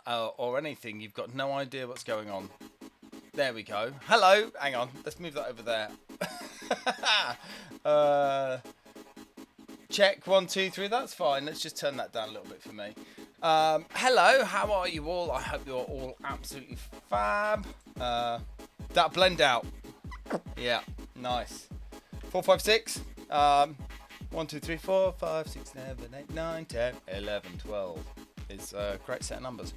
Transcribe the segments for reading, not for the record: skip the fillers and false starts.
or anything, you've got no idea what's going on. There we go. Hello. Hang on. Let's move that over there. Check 1, 2, 3. That's fine. Let's just turn that down a little bit for me. Hello. How are you all? I hope you're all absolutely fab. That blend out. Yeah. Nice. 4, 5, 6. 1, 2, 3, 4, 5, 6, 7, 8, 9, 10, 11, 12. Is a great set of numbers.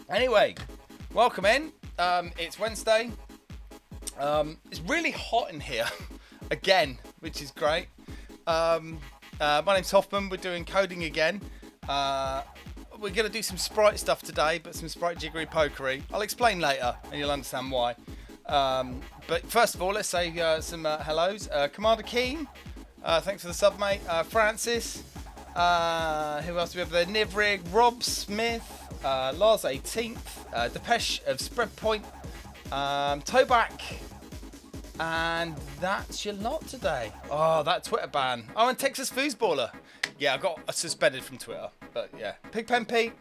Anyway, welcome in. It's Wednesday. It's really hot in here again, which is great. My name's Hoffman. We're doing coding again. We're going to do some Sprite stuff today, but some Sprite jiggery pokery. I'll explain later and you'll understand why. But first of all, let's say some hellos. Commander Keen, thanks for the sub, mate. Francis. Who else do we have there? Nivrig, Rob Smith, Lars 18th, Depeche of Spreadpoint, Toback, and that's your lot today. Oh, that Twitter ban. Oh, and Texas Foosballer. Yeah, I got suspended from Twitter, but yeah. Pigpen Pete.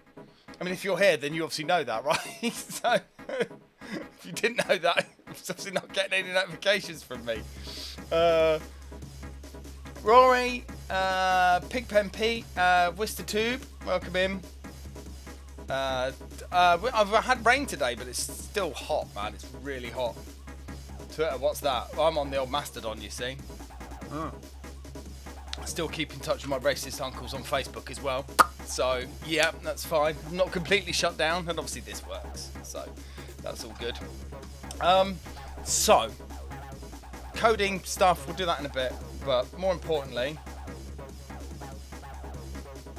I mean, if you're here, then you obviously know that, right? So, if you didn't know that, you're obviously not getting any notifications from me. Rory, Pigpen Pete, Wister Tube, welcome in. I've had rain today, but it's still hot, man. It's really hot. Twitter, what's that? I'm on the old Mastodon, you see. I still keep in touch with my racist uncles on Facebook as well. So, yeah, that's fine. I'm not completely shut down, and obviously this works. So, that's all good. So, coding stuff, we'll do that in a bit. But more importantly,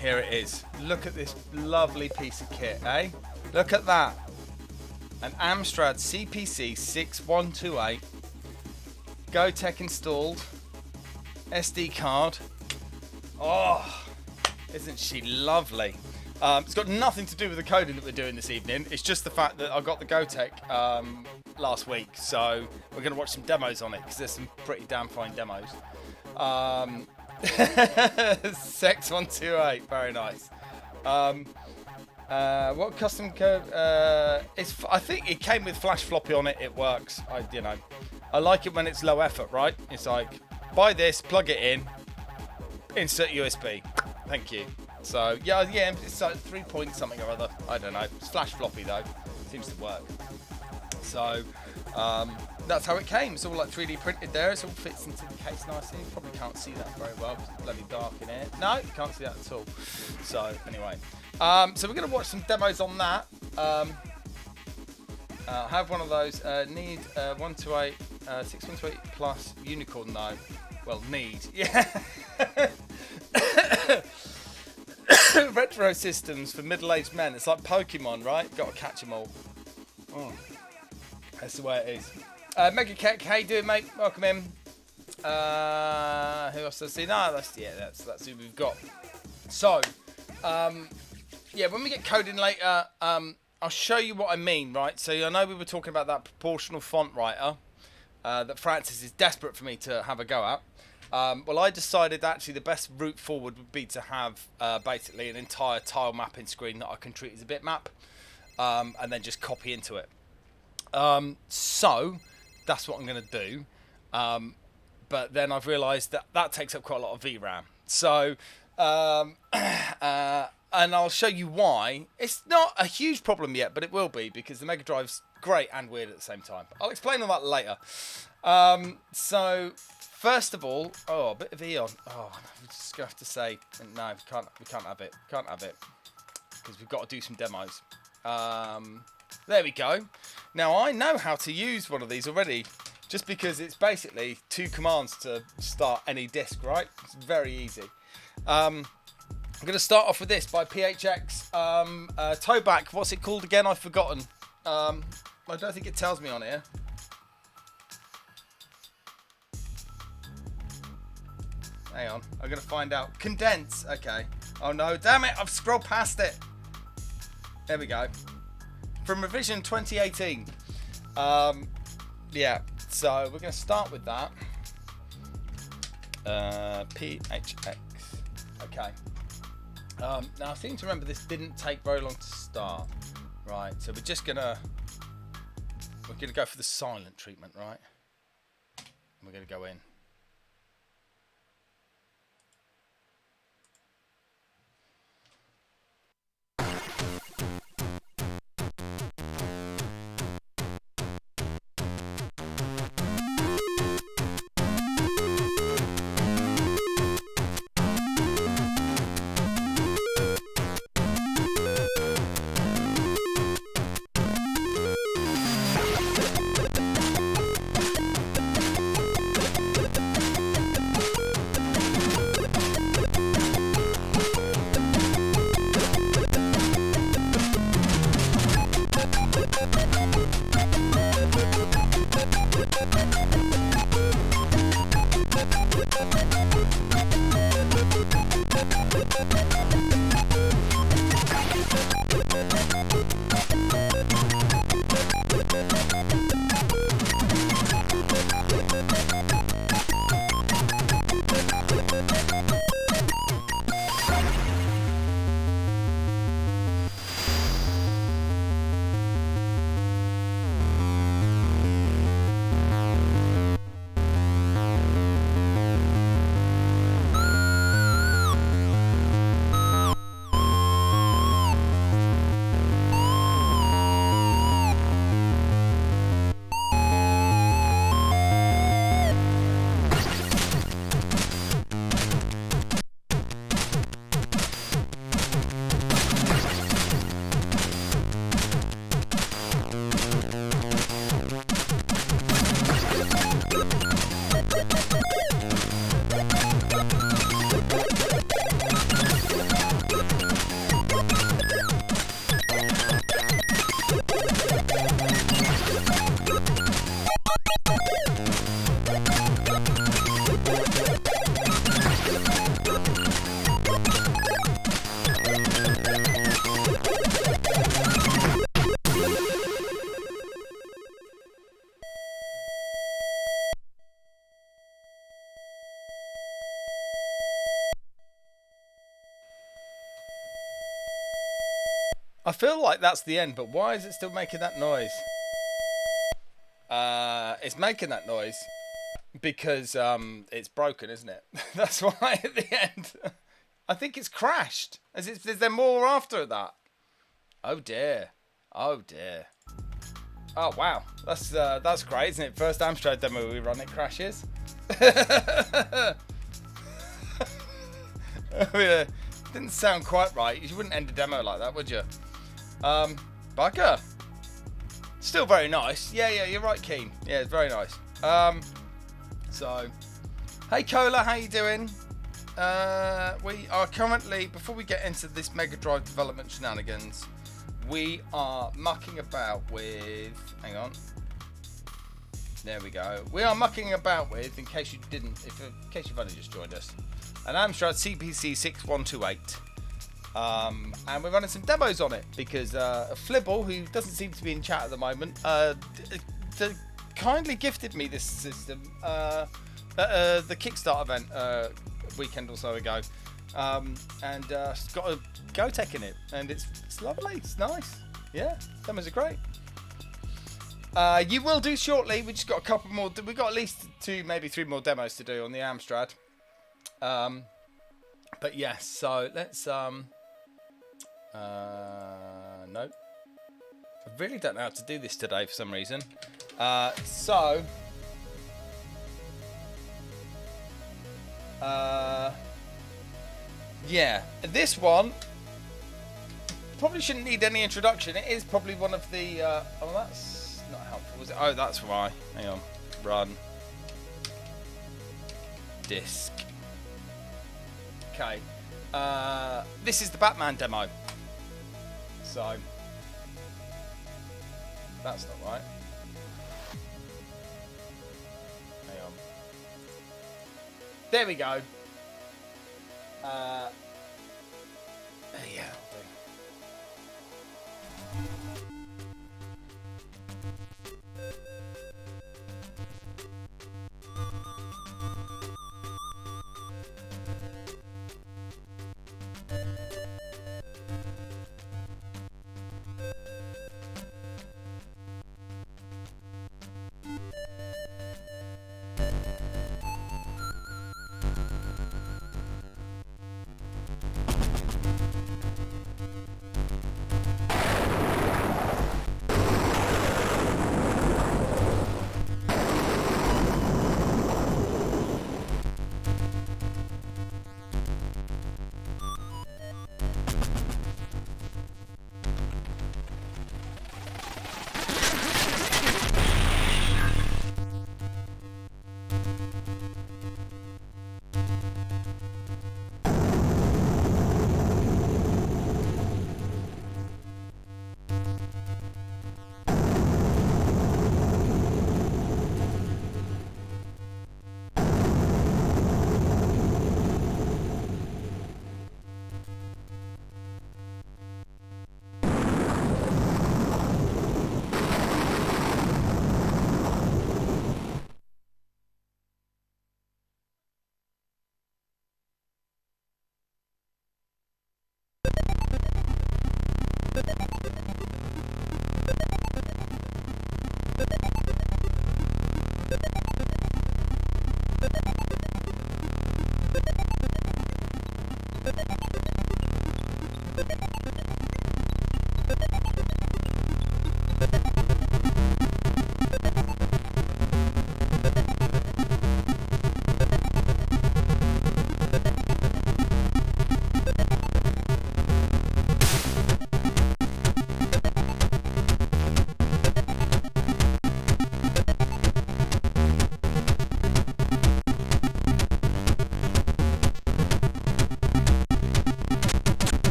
here it is. Look at this lovely piece of kit, eh? Look at that. An Amstrad CPC 6128. Gotek installed. SD card. Oh, isn't she lovely? It's got nothing to do with the coding that we're doing this evening. It's just the fact that I got the Gotek last week. So we're going to watch some demos on it because there's some pretty damn fine demos. Sex 128, very nice. What custom code? I think it came with flash floppy on it. It works. I like it when it's low effort, right? It's like buy this, plug it in, insert USB. Thank you. So yeah, it's like 3 point something or other. I don't know. It's flash floppy though. Seems to work. So that's how it came. It's all like 3D printed there. It all fits into the case nicely. You probably can't see that very well because it's bloody dark in here. No, you can't see that at all. So anyway, so we're going to watch some demos on that. I have one of those. Need 128, 6128 plus unicorn though. Well, need. Yeah. Retro systems for middle-aged men. It's like Pokemon, right? Got to catch them all. That's the way it is. Mega Keck, how you doing, mate? Welcome in. Who else does I see? No, that's who we've got. So, when we get coding later, I'll show you what I mean, right? So I know we were talking about that proportional font writer that Francis is desperate for me to have a go at. Well, I decided actually the best route forward would be to have basically an entire tile mapping screen that I can treat as a bitmap, and then just copy into it. So that's what I'm going to do. But then I've realised that takes up quite a lot of VRAM. So, and I'll show you why. It's not a huge problem yet, but it will be because the Mega Drive's great and weird at the same time. I'll explain all that later. So first of all, a bit of Eon. Oh, I'm just going to have to say, no, we can't have it. Can't have it because we've got to do some demos. There we go. Now I know how to use one of these already, just because it's basically 2 commands to start any disk, right? It's very easy. I'm going to start off with this by PHX. Toback, what's it called again? I've forgotten. I don't think it tells me on here. Hang on, I'm going to find out. Condense, okay. Oh no, damn it, I've scrolled past it. There we go. From revision 2018. Yeah, so we're going to start with that. PHX. Okay. Now I seem to remember this didn't take very long to start. Right, so we're gonna go for the silent treatment, right? We're gonna go in. I feel like that's the end, but why is it still making that noise? It's making that noise because it's broken, isn't it? That's why at the end. I think it's crashed. Is there more after that? Oh dear. Oh dear. Oh wow. That's great, isn't it? First Amstrad demo we run, it crashes. Didn't sound quite right. You wouldn't end a demo like that, would you? Bugger. Still very nice. Yeah, you're right, Keen. Yeah, it's very nice. So, hey Cola, how you doing? We are currently, before we get into this Mega Drive development shenanigans, we are mucking about with, hang on. There we go. We are mucking about with, in case you've only just joined us, an Amstrad CPC 6128. And we're running some demos on it because Flibble, who doesn't seem to be in chat at the moment, kindly gifted me this system at the Kickstart event a weekend or so ago, and it's got a Gotek in it, and it's lovely, it's nice. Yeah, demos are great. You will do shortly. We just got a couple more. We've got at least 2, maybe 3 more demos to do on the Amstrad. But yes, so let's no. I really don't know how to do this today for some reason. Yeah, this one probably shouldn't need any introduction. It is probably one of the oh, that's not helpful, is it? Oh, that's why. Hang on. Run disk. Okay. This is the Batman demo. So that's not right. Hang on. There we go. Yeah.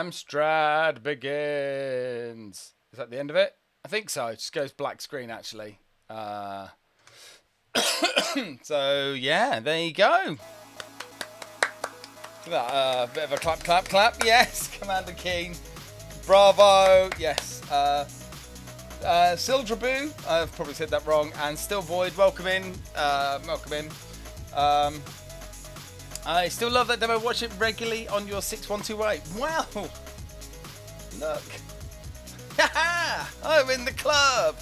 Amstrad begins. Is that the end of it? I think so. It just goes black screen, actually. So, yeah, there you go. That bit of a clap, clap, clap. Yes, Commander Keen. Bravo. Yes. Sildrabu. I've probably said that wrong. And Still Void. Welcome in. Welcome in. I still love that demo. Watch it regularly on your 6128. Wow. Look. I'm in the club.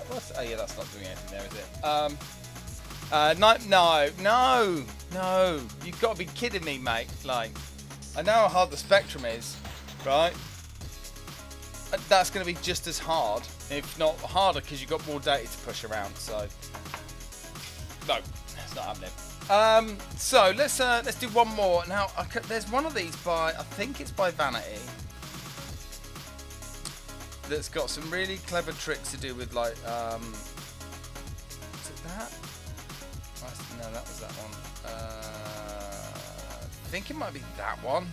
What's? Oh yeah, that's not doing anything there, is it? No. You've got to be kidding me, mate. Like, I know how hard the Spectrum is, right? That's going to be just as hard, if not harder, because you've got more data to push around. So, no, it's not happening. So let's do one more. Now, there's one of these by, I think it's by Vanity, that's got some really clever tricks to do with, like, is it that? No, that was that one. I think it might be that one.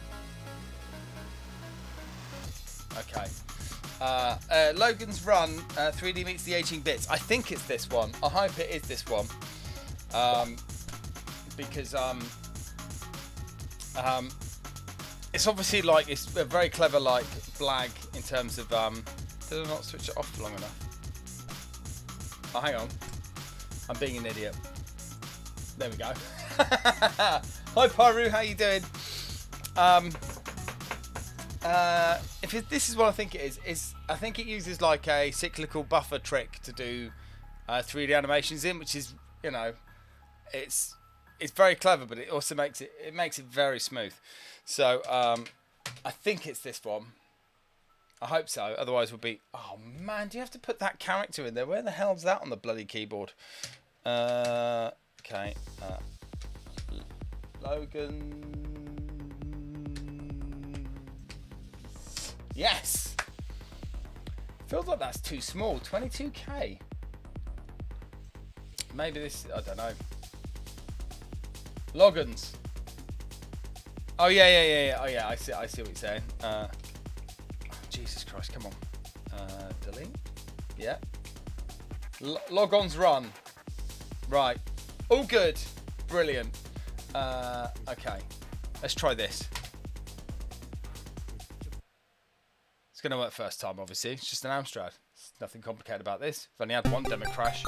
Okay. Logan's Run 3D meets the aging bits. I think it's this one. I hope it is this one. Because it's obviously like it's a very clever like blag in terms of did I not switch it off long enough? Oh, hang on. I'm being an idiot. There we go. Hi Pyru, how you doing? This is what I think it is I think it uses like a cyclical buffer trick to do 3D animations in, which is, you know, it's very clever, but it also makes it very smooth. So I think it's this one. I hope so. Otherwise, we'll be. Oh man, do you have to put that character in there? Where the hell's that on the bloody keyboard? Okay. Logan. Yes. Feels like that's too small. 22k. Maybe this. I don't know. Logans. Oh yeah. Oh yeah. I see what you're saying. Oh, Jesus Christ! Come on. Delete. Yeah. Logon's Run. Right. All good. Brilliant. Okay. Let's try this. It's going to work first time, obviously. It's just an Amstrad. There's nothing complicated about this. I've only had one demo crash.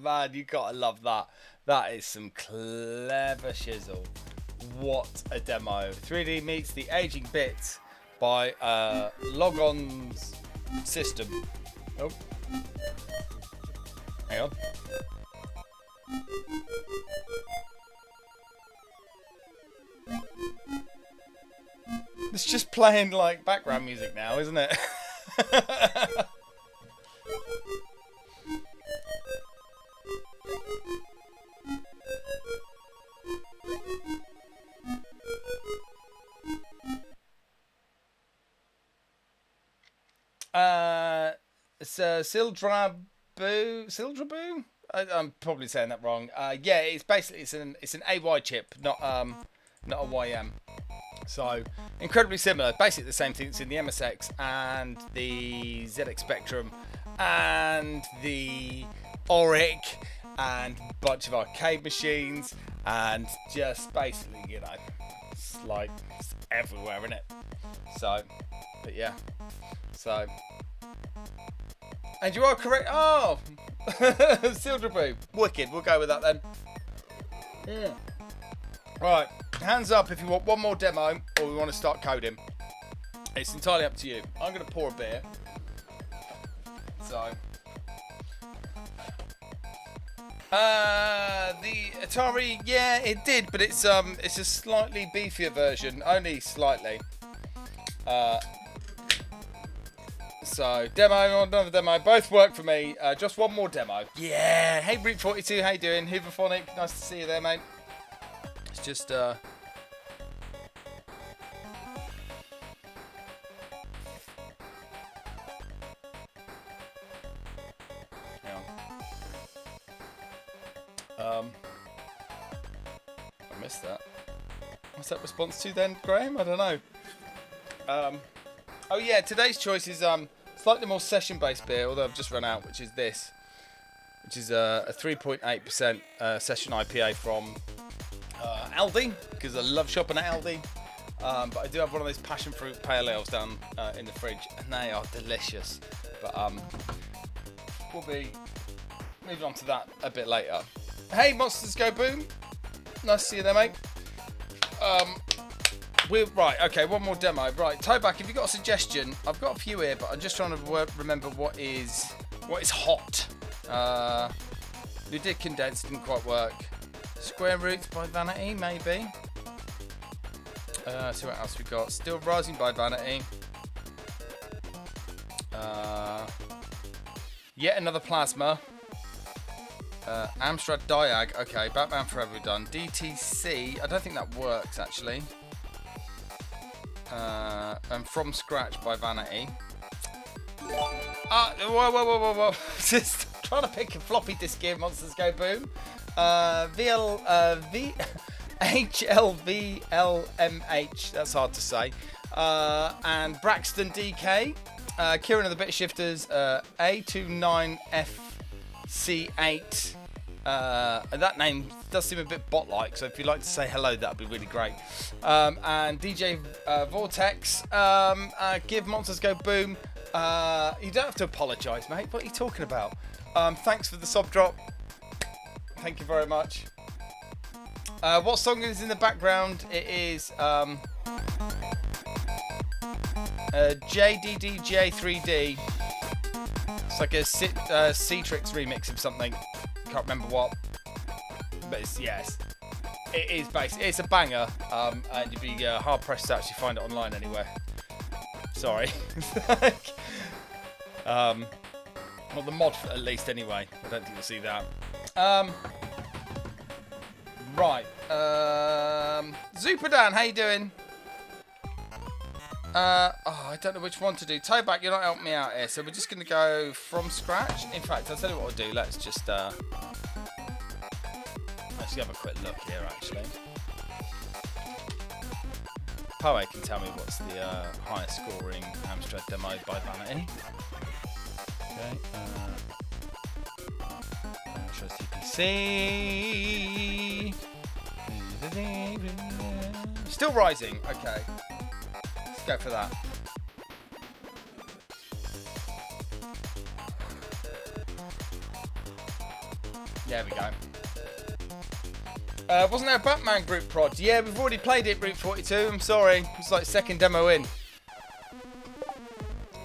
Man, you gotta love that. That is some clever shizzle. What a demo. 3D meets the aging bit by Logon's system. Oh. Hang on. It's just playing like background music now, isn't it? It's Sildrabu. I'm probably saying that wrong. Yeah, it's basically it's an AY chip, not a YM. So incredibly similar. Basically the same thing that's in the MSX and the ZX Spectrum and the Auric and a bunch of arcade machines and just basically, you know, it's like it's everywhere, isn't it? So, but yeah. So, and you are correct. Oh, Sildrabu. Wicked. We'll go with that then. Yeah. Right. Hands up if you want one more demo or we want to start coding. It's entirely up to you. I'm going to pour a beer. So, the Atari, yeah, it did, but it's a slightly beefier version, only slightly. So, demo or another demo, both work for me. Just one more demo. Yeah. Hey, Brute42, how you doing? Hooverphonic, nice to see you there, mate. It's just, hang on. I missed that. What's that response to then, Graham? I don't know. Oh yeah, today's choice is slightly more session-based beer, although I've just run out, which is this, which is a 3.8% session IPA from Aldi, because I love shopping at Aldi. But I do have one of those passion fruit pale ales down in the fridge, and they are delicious. But we'll be moving on to that a bit later. Hey, Monsters Go Boom! Nice to see you there, mate. We're right. Okay, one more demo. Right, Toback, if you've got a suggestion, I've got a few here, but I'm just trying to remember what is hot. We did Condense, didn't quite work. Square Roots by Vanity, maybe. See what else we got. Still Rising by Vanity. Yet another Plasma. Amstrad Diag. Okay, Batman Forever done. DTC. I don't think that works actually. And From Scratch by Vanity. Whoa. Just trying to pick a floppy disk here. Monsters Go Boom. HLVLMH, that's hard to say, and Braxton DK, Kieran of the Bit Shifters, A29FC8, and that name does seem a bit bot-like, so if you'd like to say hello, that would be really great, and DJ Vortex, Give Monsters Go Boom. You don't have to apologise, mate, what are you talking about? Thanks for the sub drop. Thank you very much. What song is in the background? It is JDDJ3D. It's like a Citrix remix of something. Can't remember what. But it's, yes. It is basically, it's a banger. And you'd be hard pressed to actually find it online anywhere. Sorry. Well, the mod at least anyway. I don't think you'll see that. Right. Zupadan, how you doing? I don't know which one to do. Toback, you're not helping me out here, so we're just going to go from scratch. In fact, I'll tell you what I'll do. Let's just have a quick look here, actually. Poe can tell me what's the highest scoring Amstrad demo by Vanity. Okay. Show CPC. Still Rising. Okay. Let's go for that. There we go. Wasn't there a Batman group prod? Yeah, we've already played it, Route 42. I'm sorry. It's like second demo in.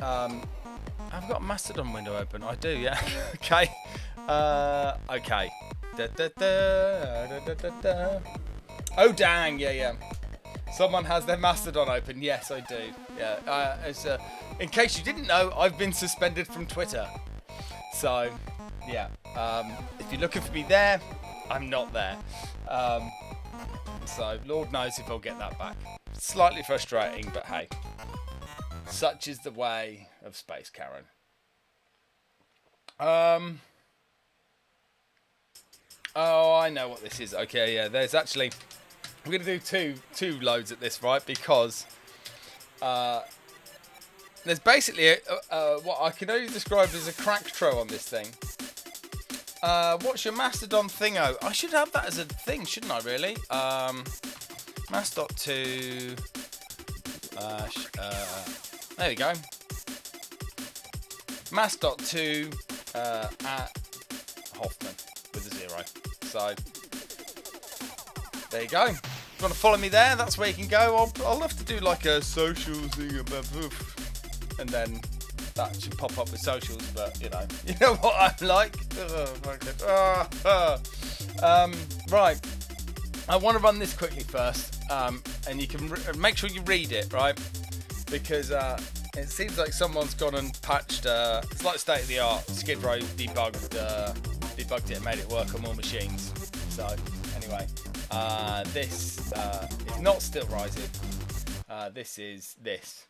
I've got a Mastodon window open. I do, yeah. Okay. Okay. Oh, dang. Yeah. Someone has their Mastodon open. Yes, I do. Yeah. In case you didn't know, I've been suspended from Twitter. So, yeah. If you're looking for me there, I'm not there. So, Lord knows if I'll get that back. Slightly frustrating, but hey. Such is the way of space, Karen. Oh, I know what this is. Okay, yeah. There's actually... I'm going to do two loads at this, right? Because there's basically what I can only describe as a crack throw on this thing. What's your Mastodon thingo? I should have that as a thing, shouldn't I, really? Mast.2... there we go. Mast.2 at Hoffman with a 0. So, there you go. If you want to follow me there, that's where you can go. I'll have to do like a social thing, and then that should pop up with socials. But you know what I'm like. Right. I want to run this quickly first, and you can make sure you read it, right? Because it seems like someone's gone and patched. It's like state of the art. Skid Row debugged it and made it work on more machines. So anyway. This is not still rising. This is this.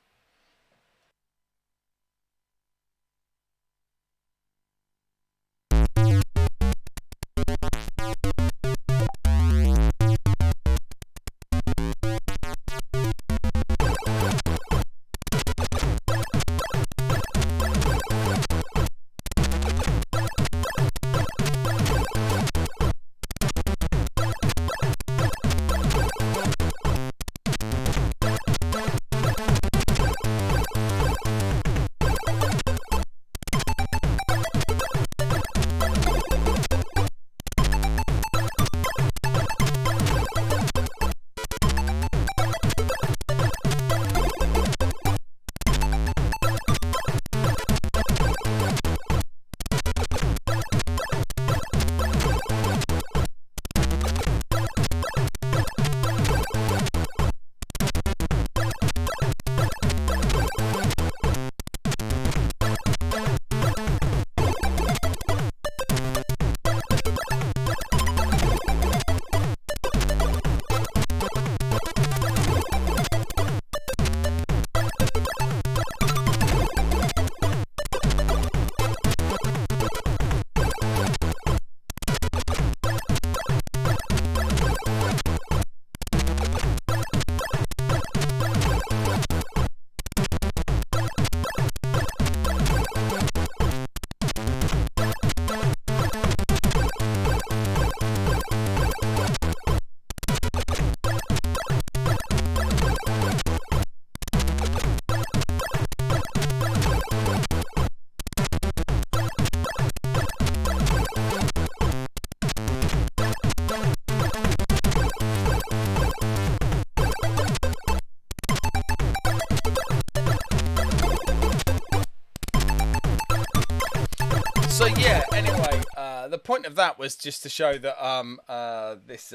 So yeah, anyway, the point of that was just to show that this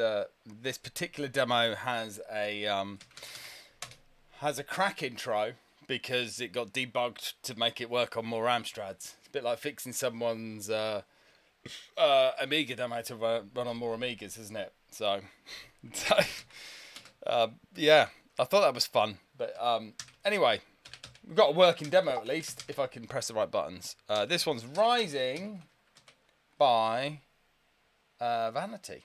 particular demo has a crack intro because it got debugged to make it work on more Amstrads. It's a bit like fixing someone's Amiga demo to run on more Amigas, isn't it? So yeah, I thought that was fun. But anyway. We've got a working demo at least, if I can press the right buttons. This one's Rising by Vanity.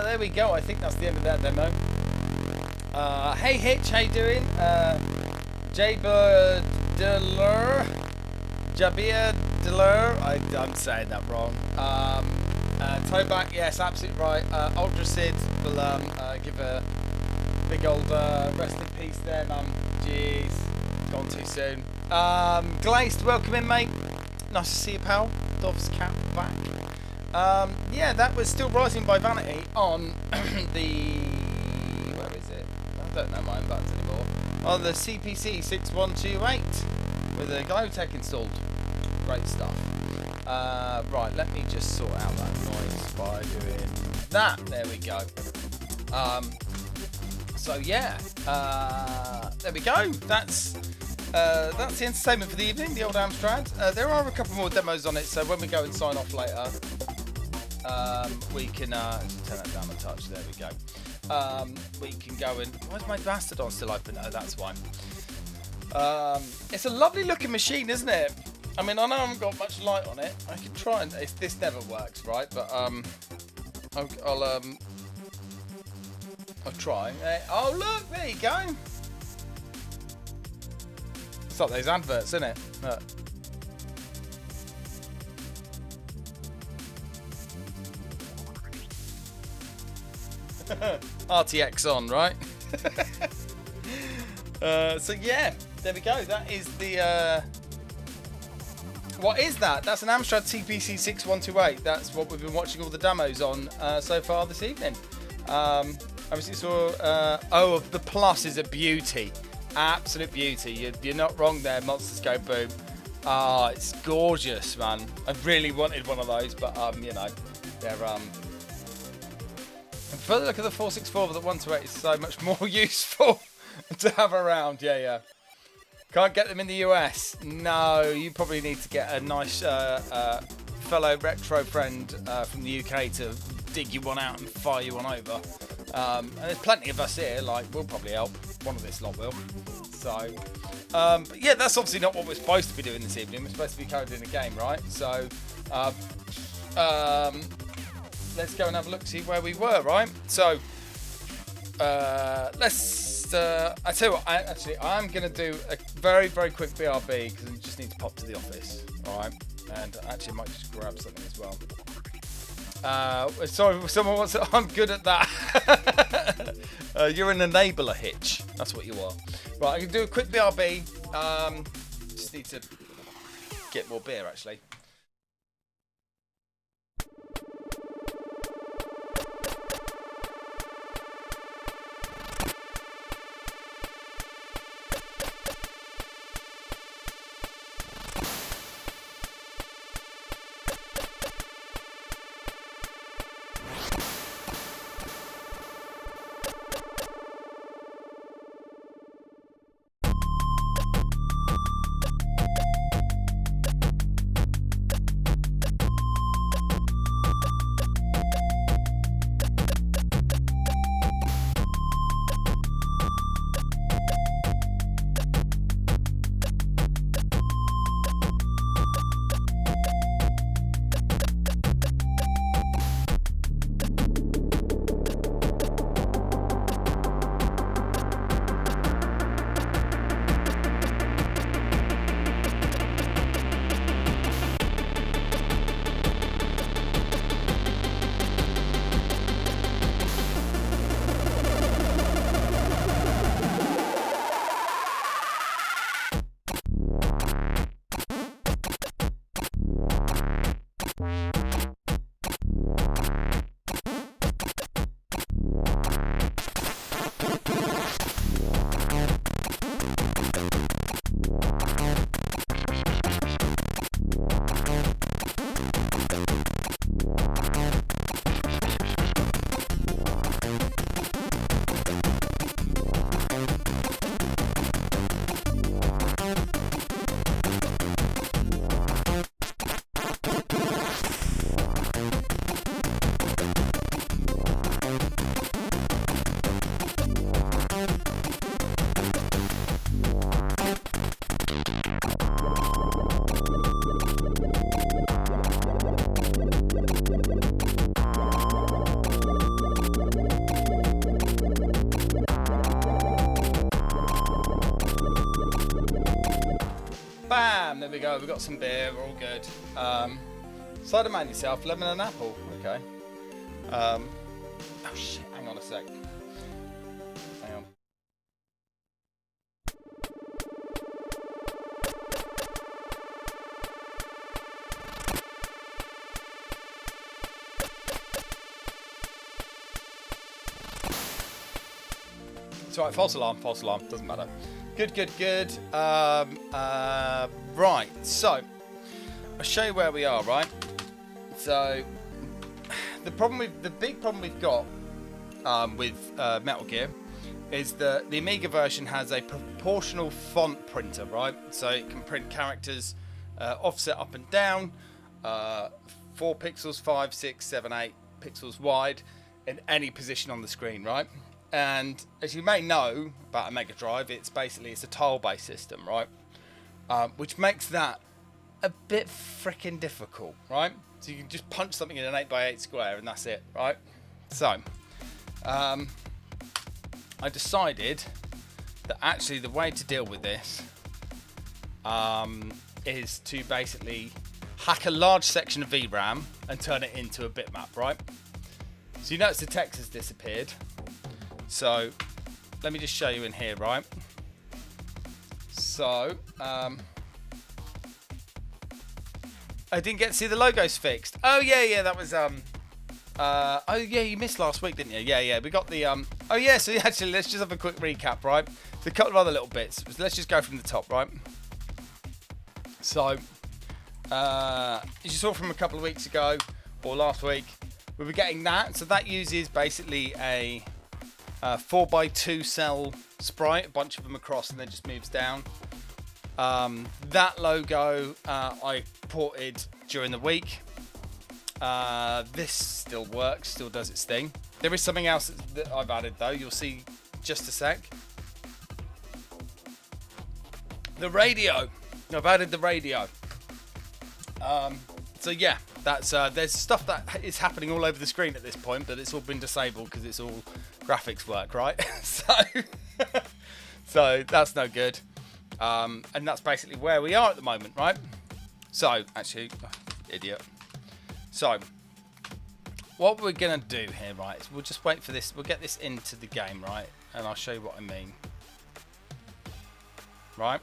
There we go. I think that's the end of that demo. Hey Hitch, how you doing? Jabir Deler. I'm saying that wrong. Toback, yes, absolutely right. Ultra Sid will give a big old rest in peace there, man. Jeez, gone too soon. Glazed, welcome in, mate. Nice to see you, pal. Dov's cap back. Yeah, that was Still Rising by Vanity on the... where is it? I don't know my own buttons anymore. On the CPC 6128 with a Glowtech installed. Great stuff. Right, let me just sort out that noise by doing that. There we go. So yeah, there we go. That's the entertainment for the evening, the old Amstrad. There are a couple more demos on it, so when we go and sign off later, we can turn that down a touch. There we go. We can go and... Why's my Mastodon still open? Oh, that's why. It's a lovely looking machine, isn't it? I mean, I know I haven't got much light on it. I can try and... This never works, right? But I'll try. Oh, look, there you go. It's like those adverts, isn't it? Look. RTX on, right? So yeah, there we go. That is the... What is that? That's an Amstrad CPC 6128. That's what we've been watching all the demos on so far this evening. Obviously saw... oh, the Plus is a beauty. Absolute beauty. You're not wrong there, Monsters Go Boom. Ah, it's gorgeous, man. I really wanted one of those, but you know, they're and further look at the 464, but the 128 is so much more useful to have around. Yeah. Can't get them in the US. No, you probably need to get a nice fellow retro friend from the UK to dig you one out and fire you one over. And there's plenty of us here, like, we'll probably help. One of this lot will. So, but yeah, that's obviously not what we're supposed to be doing this evening. We're supposed to be coding a game, right? So, let's go and have a look, see where we were, right? So, let's, I tell you what, I'm going to do a very, very quick BRB because I just need to pop to the office, all right? And actually, I might just grab something as well. Sorry, someone wants to... I'm good at that. You're an enabler, Hitch. That's what you are. Right, I can do a quick BRB. Just need to get more beer, actually. bam, there we go. We've got some beer. We're all good. Cider man yourself, lemon and apple. Okay. Oh shit, hang on a sec. Hang on. It's alright, false alarm, doesn't matter. Good. Right, so I'll show you where we are, right? So the big problem we've got with Metal Gear is that the Amiga version has a proportional font printer, right? So it can print characters offset up and down, 4 pixels, 5, 6, 7, 8 pixels wide in any position on the screen, right? And as you may know about a Mega Drive, it's a tile-based system, right? Which makes that a bit freaking difficult, right? So you can just punch something in an 8x8 square and that's it, right? So, I decided that actually the way to deal with this is to basically hack a large section of VRAM and turn it into a bitmap, right? So you notice the text has disappeared. So let me just show you in here, right? So I didn't get to see the logos fixed. Oh yeah, that was oh yeah, you missed last week, didn't you? Yeah, we got the oh yeah, so actually let's just have a quick recap, right? There's a couple of other little bits. Let's just go from the top, right? So as you saw from a couple of weeks ago or last week, we were getting that. So that uses basically a 4x2 cell sprite, a bunch of them across, and then just moves down. That logo I ported during the week. This still works, still does its thing. There is something else that I've added though, you'll see just a sec. The radio. I've added the radio. So yeah, that's there's stuff that is happening all over the screen at this point, but it's all been disabled because it's all graphics work, right? so that's no good. And that's basically where we are at the moment, right? So actually, idiot. So what we're gonna do here, right, is we'll just wait for this. We'll get this into the game, right? And I'll show you what I mean. Right?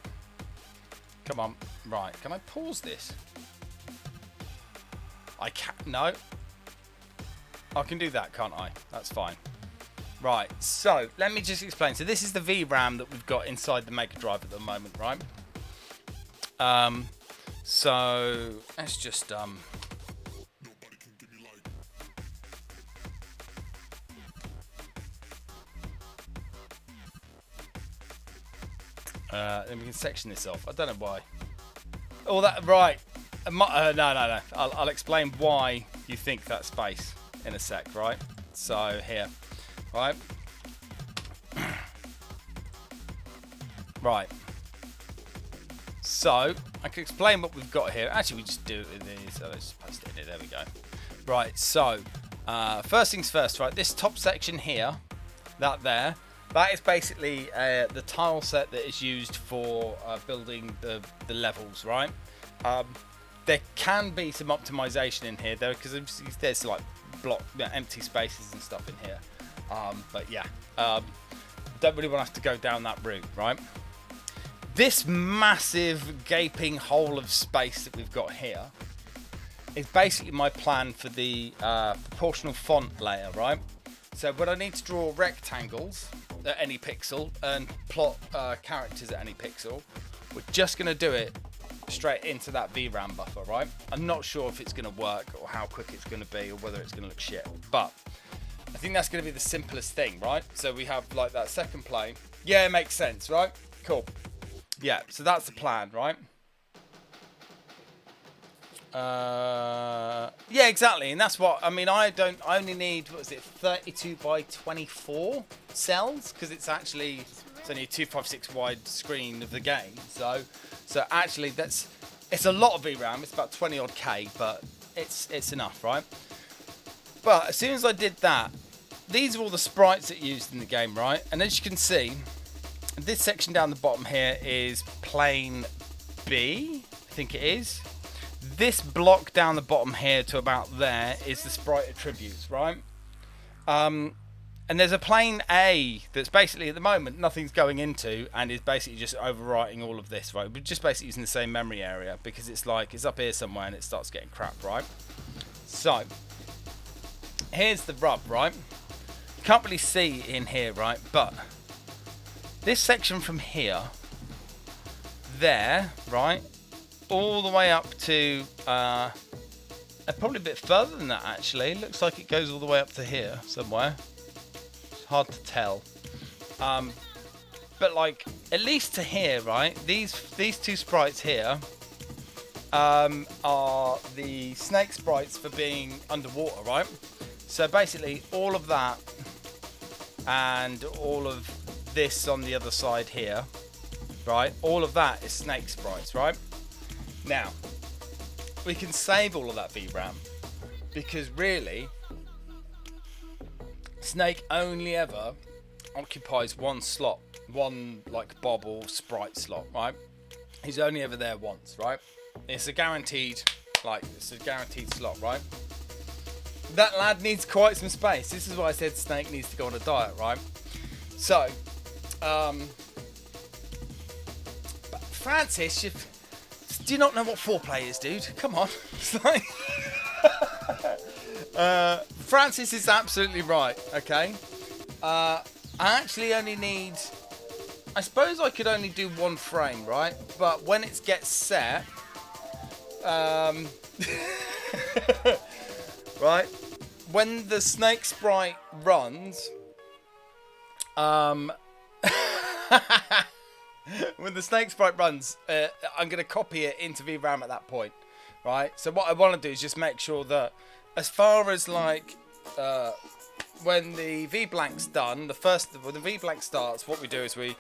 Come on. Right? Can I pause this? I can't. No. I can do that, can't I? That's fine. Right, so let me just explain. So this is the VRAM that we've got inside the Mega Drive at the moment, right? So let's just then we can section this off. I don't know why. Oh, that right. No. I'll explain why you think that space in a sec, right? So here. Right. Right. So I can explain what we've got here. Actually, we just do it with these. So let's just post it in here. There we go. Right. So first things first. Right. This top section here, that is basically the tile set that is used for building the levels. Right. There can be some optimization in here though, because there's like empty spaces and stuff in here. But yeah, don't really want to have to go down that route, right? This massive gaping hole of space that we've got here is basically my plan for the proportional font layer, right? So when I need to draw rectangles at any pixel and plot characters at any pixel, we're just going to do it straight into that VRAM buffer, right? I'm not sure if it's going to work or how quick it's going to be or whether it's going to look shit, but I think that's going to be the simplest thing, right? So we have like that second plane. Yeah, it makes sense, right? Cool. Yeah, so that's the plan, right? Yeah, exactly. And that's what, I mean, I only need, 32 by 24 cells? Because it's only a 256 wide screen of the game. So actually it's a lot of VRAM. It's about 20 odd K, but it's enough, right? But as soon as I did that, these are all the sprites that used in the game, right? And as you can see, this section down the bottom here is plane B, think it is. This block down the bottom here to about there is the sprite attributes, right? And there's a plane A that's basically at the moment nothing's going into and is basically just overwriting all of this, right? We're just basically using the same memory area because it's like it's up here somewhere and it starts getting crap, right? So here's the rub, right? You can't really see in here, right? But this section from here, there, right, all the way up to probably a bit further than that actually. It looks like it goes all the way up to here somewhere. It's hard to tell. But like at least to here, right? These two sprites here are the snake sprites for being underwater, right? So basically all of that and all of this on the other side here, right? All of that is snake sprites, right? Now, we can save all of that VRAM because really, Snake only ever occupies one slot, one like bobble sprite slot, right? He's only ever there once, right? It's a guaranteed slot, right? That lad needs quite some space. This is why I said Snake needs to go on a diet, right? So, Francis, do you not know what foreplay is, dude? Come on. It's like Francis is absolutely right, okay? I actually only need... I suppose I could only do one frame, right? But when it gets set... right? When the snake sprite runs... when the snake sprite runs, I'm going to copy it into VRAM at that point, right? So what I want to do is just make sure that as far as like when the VBlank's done, when the VBlank starts, what we do is we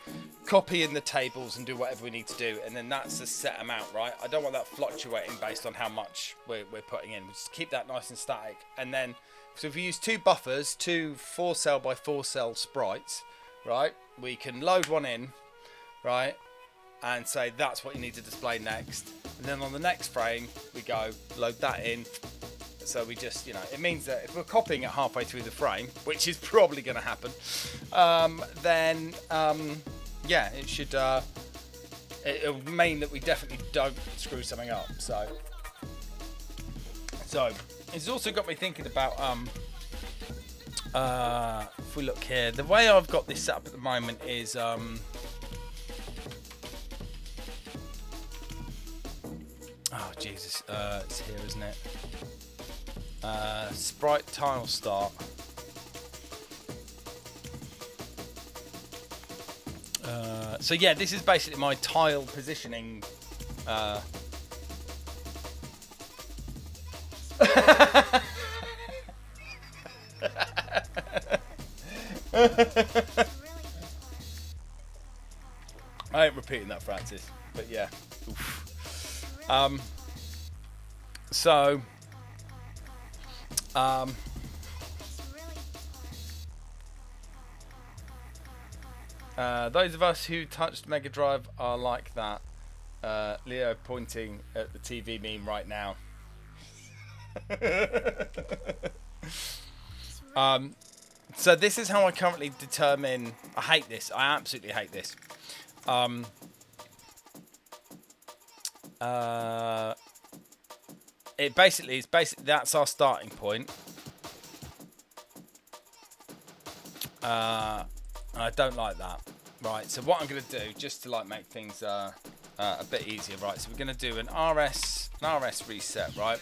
copy in the tables and do whatever we need to do, and then that's a set amount, right? I don't want that fluctuating based on how much we're putting in. We just keep that nice and static, and then so if we use two buffers, two 4-cell by 4-cell sprites, right? We can load one in, right, and say that's what you need to display next, and then on the next frame we go load that in. So we just, it means that if we're copying it halfway through the frame, which is probably going to happen, then yeah, it should it'll mean that we definitely don't screw something up. So it's also got me thinking about if we look here, the way I've got this set up at the moment is oh Jesus, it's here, isn't it? Sprite tile start. So yeah, this is basically my tile positioning. I ain't repeating that, Francis, but yeah. Oof. So those of us who touched Mega Drive are like that. Leo pointing at the TV meme right now. So this is how I currently determine. I hate this. I absolutely hate this. It basically is that's our starting point. I don't like that. Right, so what I'm going to do, just to like make things a bit easier, right? So we're going to do an RS reset, right?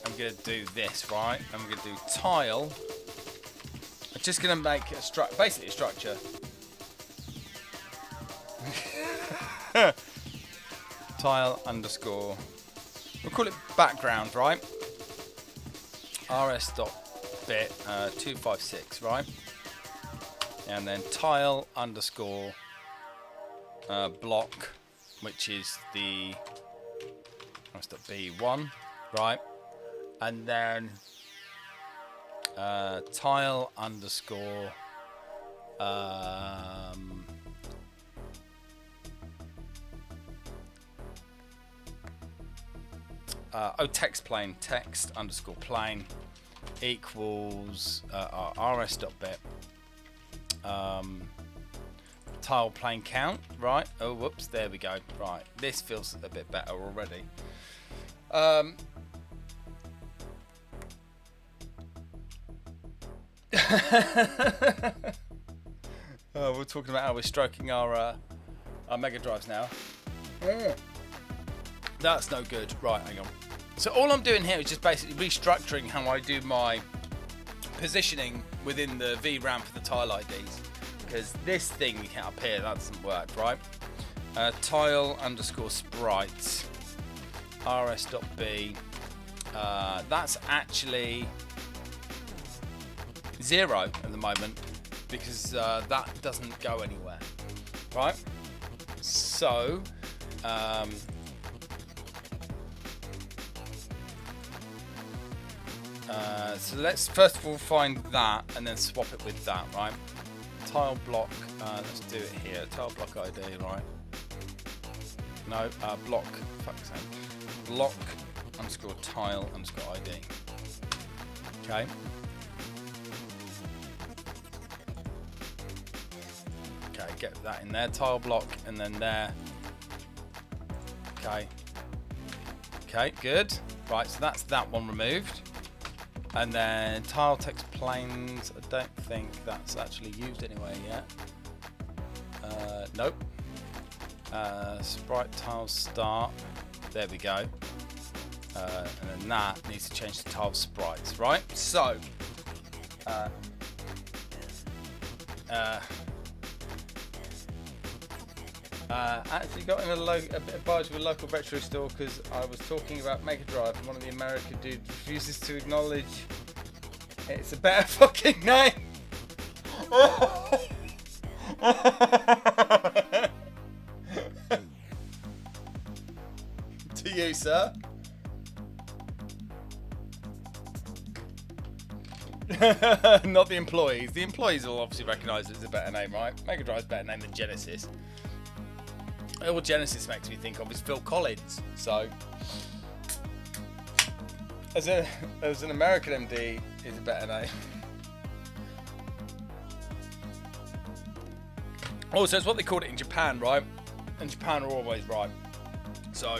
I'm going to do this, right? I'm going to do tile. I'm just going to make basically a structure. Tile underscore. We'll call it background, right? rs.bit 256, right? And then tile underscore block, which is the rs.b1, right? And then tile underscore text plane, text underscore plane equals our rs.bit tile plane count, right? Oh, whoops, there we go. Right, this feels a bit better already. We're talking about how we're stroking our Mega Drives now. That's no good. Right, hang on. So all I'm doing here is just basically restructuring how I do my positioning within the VRAM for the tile IDs, because this thing up here, that doesn't work, right? Tile underscore sprites rs.b, that's actually 0 at the moment because that doesn't go anywhere, right? So so let's first of all find that and then swap it with that, right? Tile block, let's do it here. Tile block ID, right? No, block, fuck's sake. Block underscore tile underscore ID. Okay. Okay, get that in there. Tile block and then there. Okay. Okay, good. Right, so that's that one removed. And then tile text planes, I don't think that's actually used anywhere yet. Nope. Sprite tile start, there we go. And then that needs to change to tile sprites, right? So, actually got in a bit of barge with a local retro store because I was talking about Mega Drive and one of the American dudes refuses to acknowledge it's a better fucking name. To you, sir. Not the employees. The employees will obviously recognise it as a better name, right? Mega Drive's a better name than Genesis. All Genesis makes me think of is Phil Collins. So, as an American MD, is a better name. Also, it's what they called it in Japan, right? And Japan are always right. So,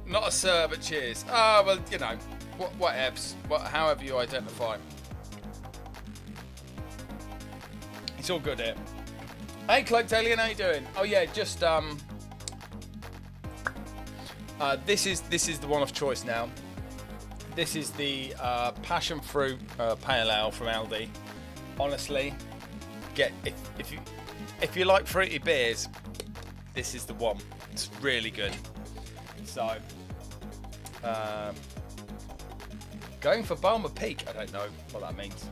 not a sir, but cheers. Ah, well, you know. Whatevs, however you identify. It's all good here. Hey, Cloakdalian, how you doing? Oh yeah, just this is the one of choice now. This is the passion fruit pale ale from Aldi. Honestly, if you like fruity beers, this is the one. It's really good. So. Going for Balmer Peak. I don't know what that means.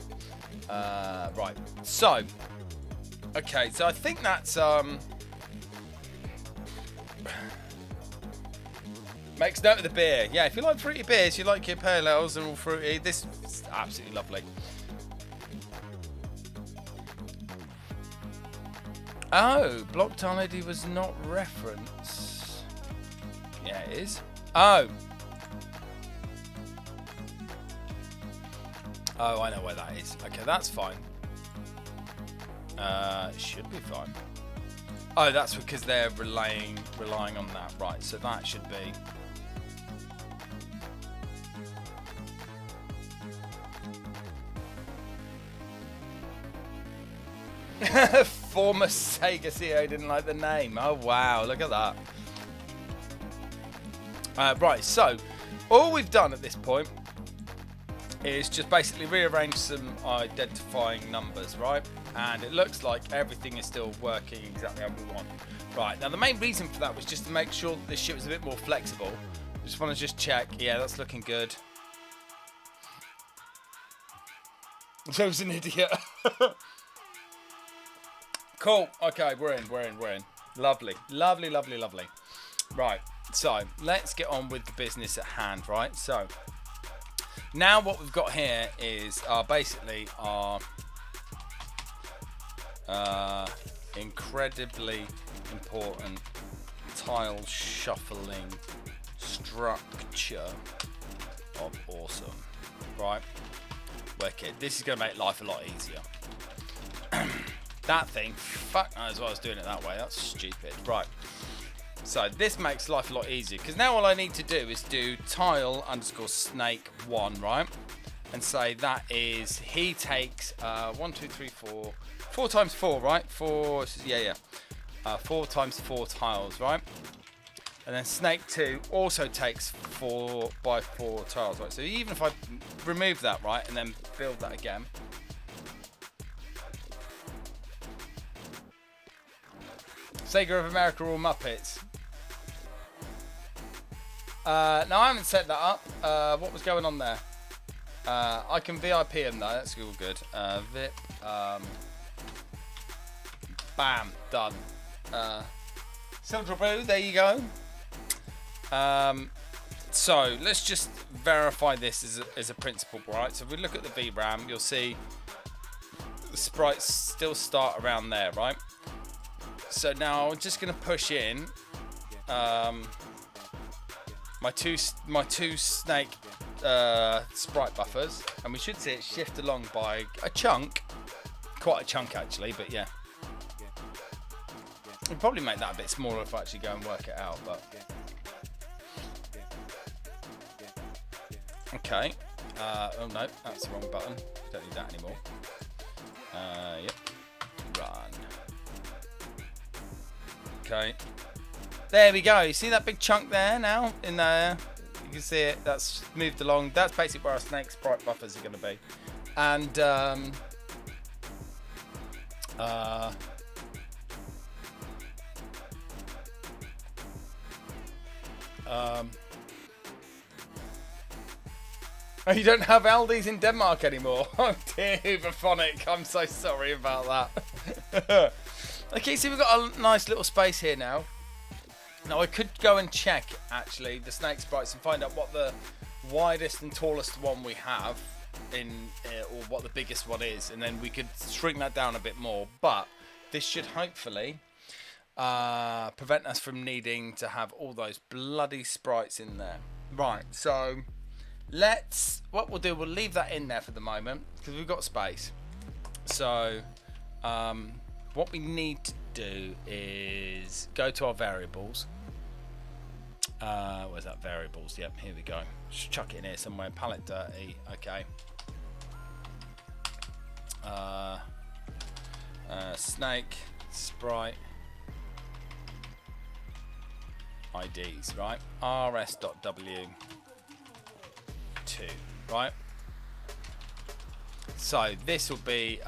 Right. So. Okay. So I think that's makes note of the beer. Yeah. If you like fruity beers, you like your pale ales and all fruity. This is absolutely lovely. Oh, block tile ID was not referenced. Yeah, it is. Oh. Oh, I know where that is. Okay, that's fine. Should be fine. Oh, that's because they're relying on that. Right, so that should be. Former Sega CEO didn't like the name. Oh, wow, look at that. Right, so all we've done at this point is just basically rearrange some identifying numbers, right? And it looks like everything is still working exactly how we want. Right, now the main reason for that was just to make sure that this shit was a bit more flexible. Just want to just check. Yeah, that's looking good. Joe's an idiot. Cool. Okay, we're in. Lovely. Right, so let's get on with the business at hand, right? So now what we've got here is basically our Incredibly important tile shuffling structure of awesome. Right, wicked. This is going to make life a lot easier. That thing, fuck knows why I was doing it that way. That's stupid. Right. So this makes life a lot easier because now all I need to do is do tile underscore snake 1, right? And say that is, he takes 1, 2, 3, 4, 4 times 4, right? 4, yeah. 4 times 4 tiles, right? And then snake 2 also takes 4 by 4 tiles, right? So even if I remove that, right, and then build that again. Sega of America or Muppets? No, I haven't set that up. What was going on there? I can VIP him though, that's all good. VIP, bam, done. Silver Blue, there you go. So let's just verify this as a principle, right? So if we look at the VRAM, you'll see the sprites still start around there, right? So now I'm just going to push in my two snake sprite buffers, and we should see it shift along by a chunk, quite a chunk actually, but yeah. We'll probably make that a bit smaller if I actually go and work it out, but okay. Oh no, that's the wrong button. Don't need that anymore. Yep. Run. Okay. There we go. You see that big chunk there now? In there. You can see it. That's moved along. That's basically where our snake sprite buffers are going to be. And oh, you don't have Aldi's in Denmark anymore. Oh dear, Uberphonic. I'm so sorry about that. Okay, so we've got a nice little space here now. Now I could go and check actually the snake sprites and find out what the widest and tallest one we have in, or what the biggest one is, and then we could shrink that down a bit more. But this should hopefully prevent us from needing to have all those bloody sprites in there. Right, so what we'll do, we'll leave that in there for the moment because we've got space. So what we need to do is go to our variables. Where's that variables? Yep, here we go. Just chuck it in here somewhere. Palette dirty. Okay. Snake sprite IDs, right? rs.w2, right? So this will be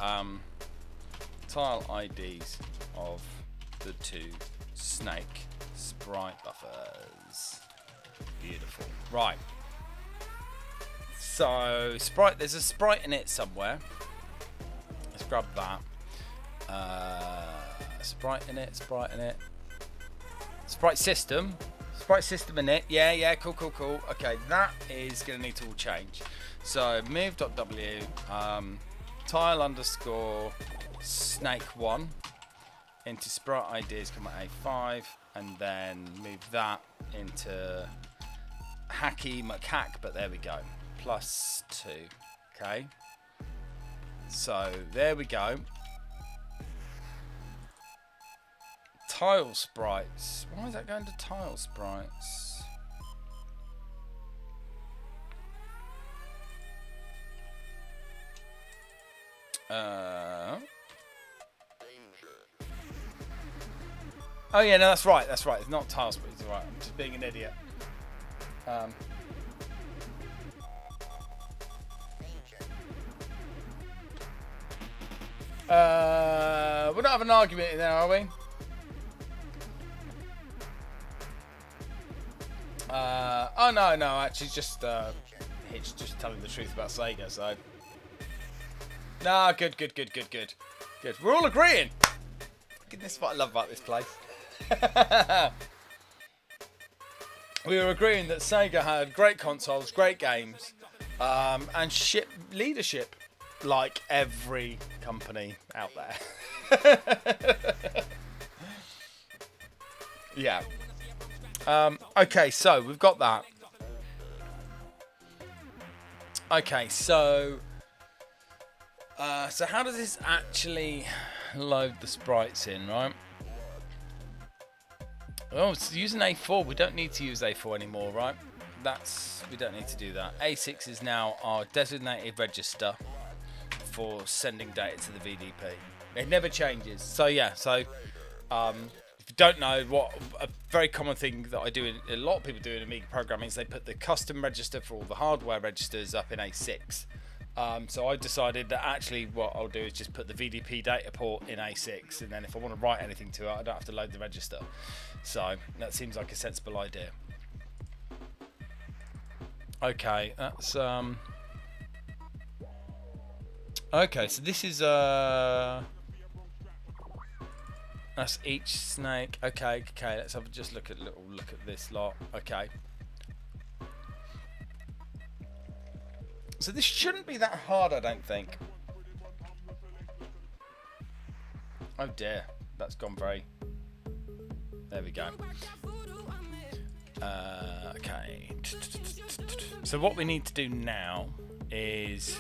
tile IDs of the 2 snake sprite buffers. Beautiful. Right. So sprite, there's a sprite in it somewhere. Let's grab that. Sprite in it. Sprite system in it. Yeah, cool. Okay, that is going to need to all change. So move.w, tile underscore snake 1 into sprite IDs, A5, and then move that into hacky macaque, but there we go, +2. Okay, so there we go. Tile sprites. Why is that going to tile sprites? Oh yeah, no, that's right. It's not tile sprites. Right, I'm just being an idiot. We're not having an argument in there, are we? Oh no, actually just Hitch just telling the truth about Sega, so nah, good. We're all agreeing. This is what I love about this place. We were agreeing that Sega had great consoles, great games, and ship leadership. like every company out there. Yeah. Okay, so we've got that. Okay, so how does this actually load the sprites in, right? Oh, it's using A4. We don't need to use A4 anymore, right? We don't need to do that. A6 is now our designated register for sending data to the VDP. It never changes. So yeah, if you don't know, what a very common thing that I do, a lot of people do in Amiga programming, is they put the custom register for all the hardware registers up in A6. So I decided that actually what I'll do is just put the VDP data port in A6, and then if I want to write anything to it, I don't have to load the register. So that seems like a sensible idea. Okay, that's okay, so this is that's each snake. Okay, let's have just look at this lot. Okay. So this shouldn't be that hard, I don't think. Oh dear, that's gone very. There we go. Okay. So what we need to do now is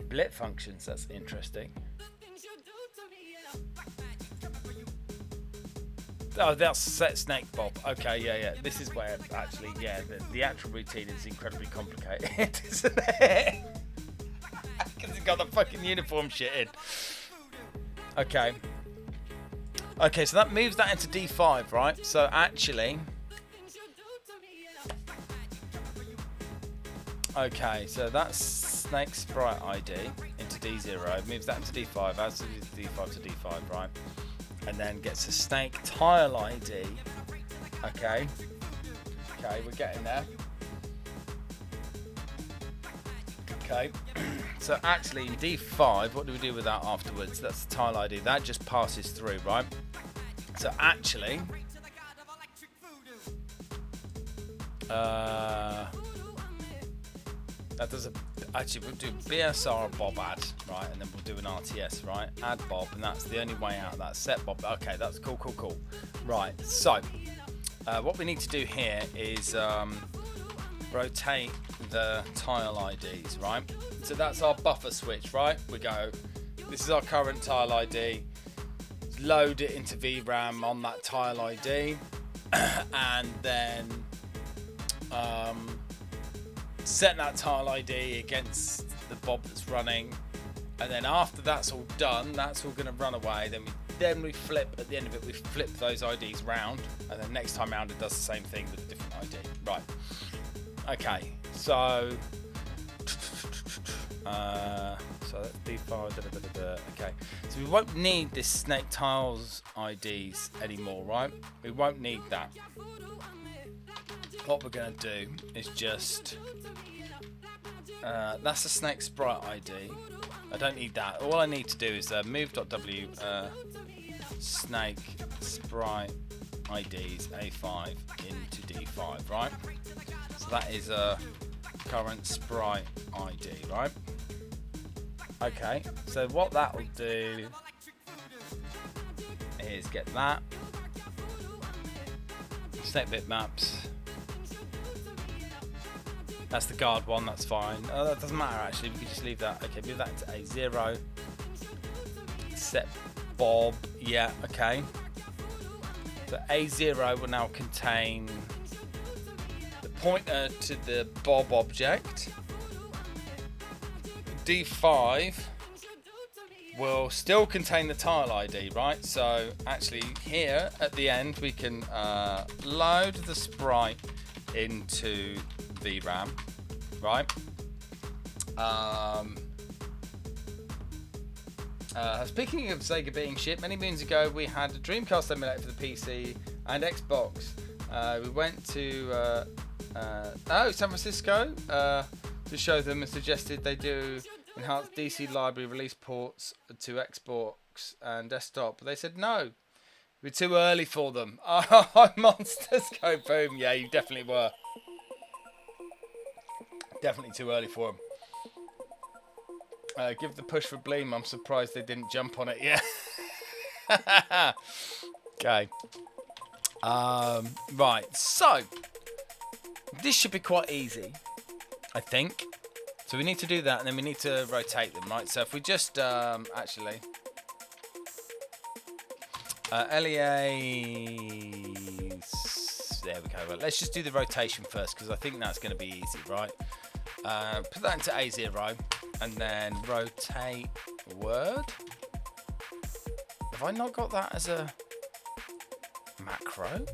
split functions. That's interesting. Oh, that's set snake bob. Okay, yeah. This is where actually, yeah, the actual routine is incredibly complicated, isn't it? Because it's got the fucking uniform shit in. Okay. Okay, so that moves that into D5, right? So actually, okay, so that's snake sprite ID into D0, moves that into D5, adds D5 to D5, right? And then gets a snake tile ID. Okay, we're getting there. Okay, so actually in D5, what do we do with that afterwards? That's the tile ID. That just passes through, right? So actually, that does actually we'll do BSR bob add, right, and then we'll do an RTS, right, add bob, and that's the only way out of that set bob. Okay, that's cool. Right, so what we need to do here is rotate the tile IDs, right? So that's our buffer switch, right? We go, this is our current tile ID, load it into VRAM on that tile ID, and then set that tile ID against the bob that's running, and then after that's all done, that's all going to run away. Then we flip at the end of it. We flip those IDs round, and then next time round it does the same thing with a different ID. Right. Okay. So that's D5. Okay. So we won't need this snake tiles IDs anymore, right? We won't need that. What we're going to do is just that's a snake sprite ID. I don't need that. All I need to do is move.w snake sprite IDs A5 into D5, right? So that is a current sprite ID, right? Okay, so what that will do is get that snake bitmaps. That's the guard one, that's fine. That doesn't matter actually, we can just leave that. Okay, move that into A0. Set bob, yeah, okay. So A0 will now contain the pointer to the bob object. D5 will still contain the tile ID, right? So actually here at the end we can load the sprite into VRAM, right? Speaking of Sega being shit, many moons ago we had a Dreamcast emulator for the PC and Xbox. We went to San Francisco to show them and suggested they do enhanced DC library release ports to Xbox and desktop. But they said no, we're too early for them. Oh, monsters go boom. Yeah, you definitely were. Definitely too early for them. Give the push for Bleem. I'm surprised they didn't jump on it yet. Okay. Right. So this should be quite easy, I think. So we need to do that, and then we need to rotate them, right? So if we just actually LEA. There we go. Well, let's just do the rotation first because I think that's going to be easy, right? Put that into A0 and then rotate word. Have I not got that as a macro?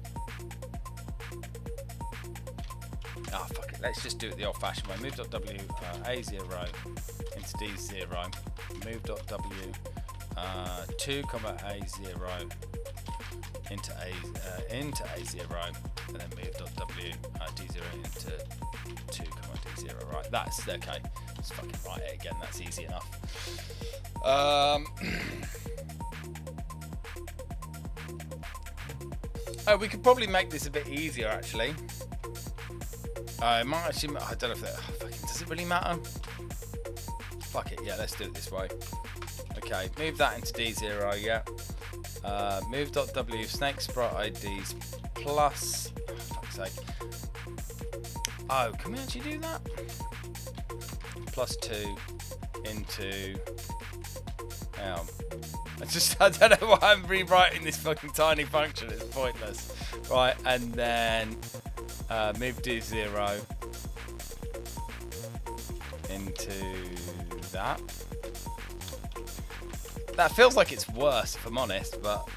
Ah, fuck it. Let's just do it the old-fashioned way. Move.w A0 into D0. Move.w 2, A0 into A0 and then move.w D0 into 2, D0. Right, that's okay. Let's fucking write it again. That's easy enough. Oh, we could probably make this a bit easier actually. It might actually. I don't know if that. Fucking, does it really matter? Fuck it. Yeah, let's do it this way. Okay, move that into D0. Yeah. Move.w snake sprite IDs plus. Oh, fuck's sake. Oh, can we actually do that? Plus 2 into. I don't know why I'm rewriting this fucking tiny function. It's pointless. Right, and then move D0 into that. That feels like it's worse, if I'm honest, but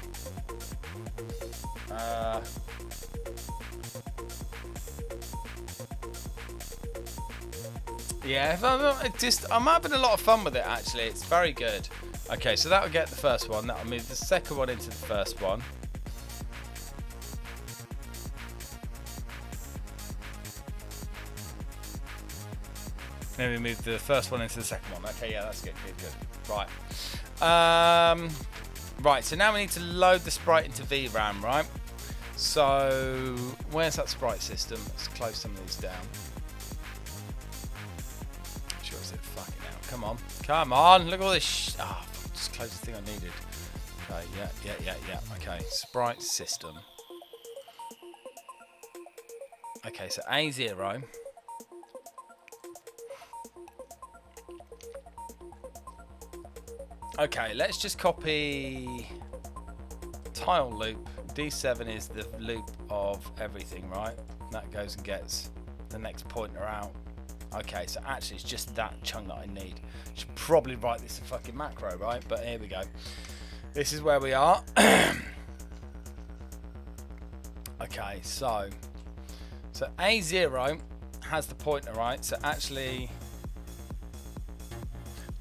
yeah, I'm having a lot of fun with it actually. It's very good. Okay, so that'll get the first one. That'll move the second one into the first one. Then we move the first one into the second one. Okay, yeah, that's good, good. Right. Right, so now we need to load the sprite into VRAM, right? So, where's that sprite system? Let's close some of these down. Sure, is it fucking out? Come on. Come on, look at all this just close the thing I needed. Okay, yeah. Okay, sprite system. Okay, so A0. Okay, let's just copy tile loop. D7 is the loop of everything, right? That goes and gets the next pointer out. Okay, so actually it's just that chunk that I need. Should probably write this in fucking macro, right? But here we go. This is where we are. Okay, so A0 has the pointer, right? So actually,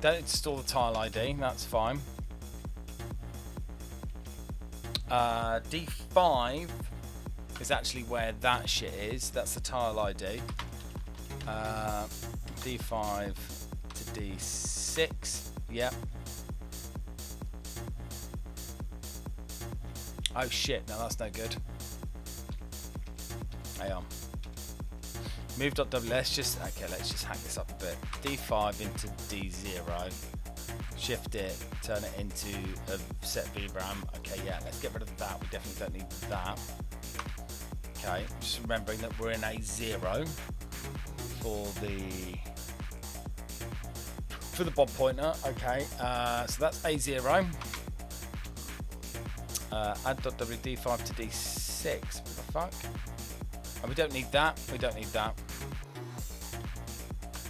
don't install the tile ID, that's fine. D5 is actually where that shit is. That's the tile ID. D5 to D6. Yep. Oh shit, no, that's no good. Hang on. Move.w, let's just hack this up a bit. D5 into D0. Shift it, turn it into a set VRAM. Okay, yeah, let's get rid of that. We definitely don't need that. Okay, just remembering that we're in A0 for the bob pointer. Okay, so that's A0. Add.w D5 to D6. What the fuck? And we don't need that. We don't need that.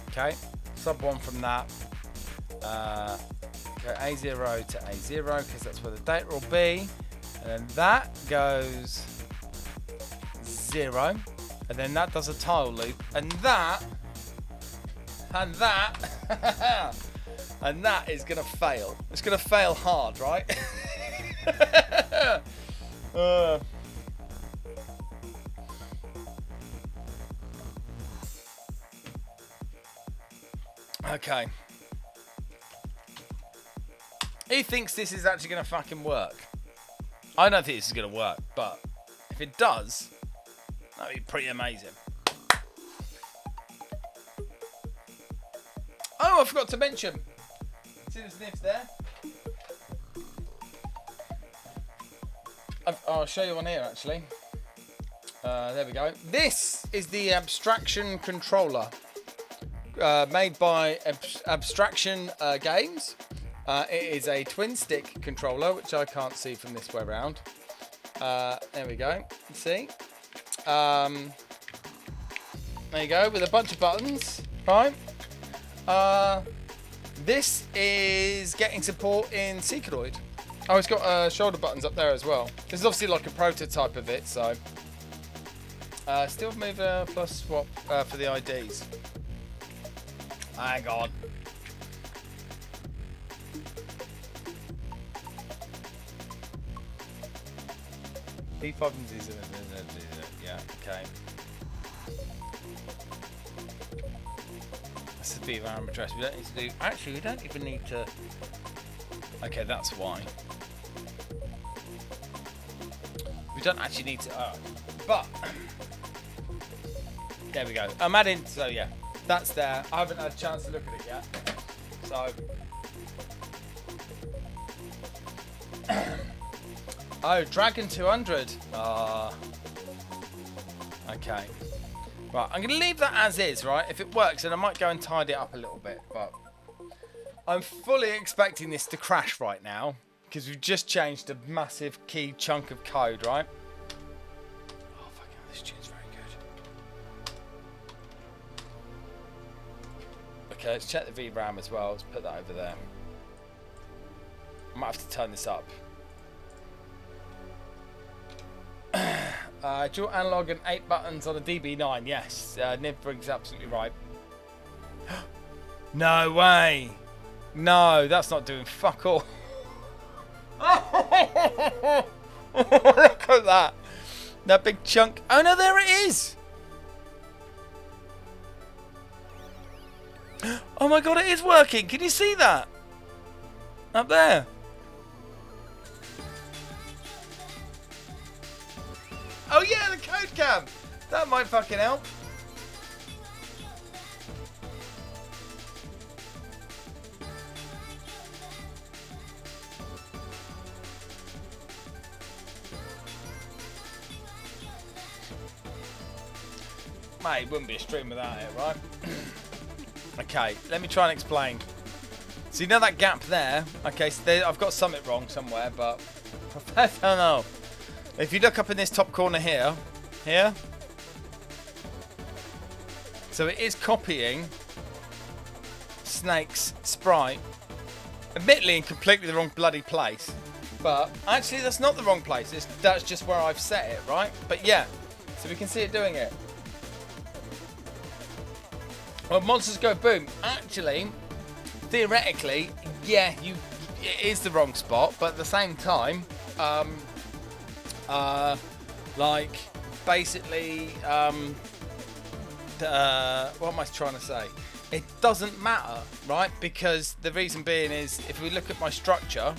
Okay, sub 1 from that. Okay, A0 to A0 because that's where the data will be. And then that goes 0. And then that does a tile loop. And that and that is going to fail. It's going to fail hard, right? Okay. He thinks this is actually going to fucking work. I don't think this is going to work, but if it does, that would be pretty amazing. Oh, I forgot to mention. See the sniffs there? I'll show you one here actually. There we go. This is the Abstraction controller made by Abstraction Games. It is a twin stick controller, which I can't see from this way around. There we go. See? There you go, with a bunch of buttons, right? This is getting support in Seekroid. Oh, it's got shoulder buttons up there as well. This is obviously like a prototype of it, so. Still mover plus swap for the IDs. Hang on. P5 and Z. Yeah, okay. That's the VRAM address. We don't need to do. Actually, we don't even need to. Okay, that's why. We don't actually need to. But there we go. I'm adding. So yeah, that's there. I haven't had a chance to look at it yet. So. Oh, Dragon 200. Okay. Right, I'm going to leave that as is, right? If it works, then I might go and tidy it up a little bit. But I'm fully expecting this to crash right now because we've just changed a massive key chunk of code, right? Oh, fucking hell, this tune's very good. Okay, let's check the VRAM as well. Let's put that over there. I might have to turn this up. Dual analog and 8 buttons on a DB9. Yes, Niv Briggs absolutely right. No way. No, that's not doing fuck all. Look at that. That big chunk. Oh no, there it is. Oh my god, it is working. Can you see that? Up there. Oh yeah, the code cam! That might fucking help. Mate, it wouldn't be a stream without it, right? Okay, let me try and explain. So you know that gap there? Okay, so I've got something wrong somewhere, but I don't know. If you look up in this top corner here, so it is copying Snake's sprite, admittedly in completely the wrong bloody place, but actually that's not the wrong place, that's just where I've set it, right? But yeah, so we can see it doing it. Well, Monsters Go Boom, actually, theoretically, yeah, it is the wrong spot, but at the same time, like basically what am I trying to say? It doesn't matter, right? Because the reason being is if we look at my structure,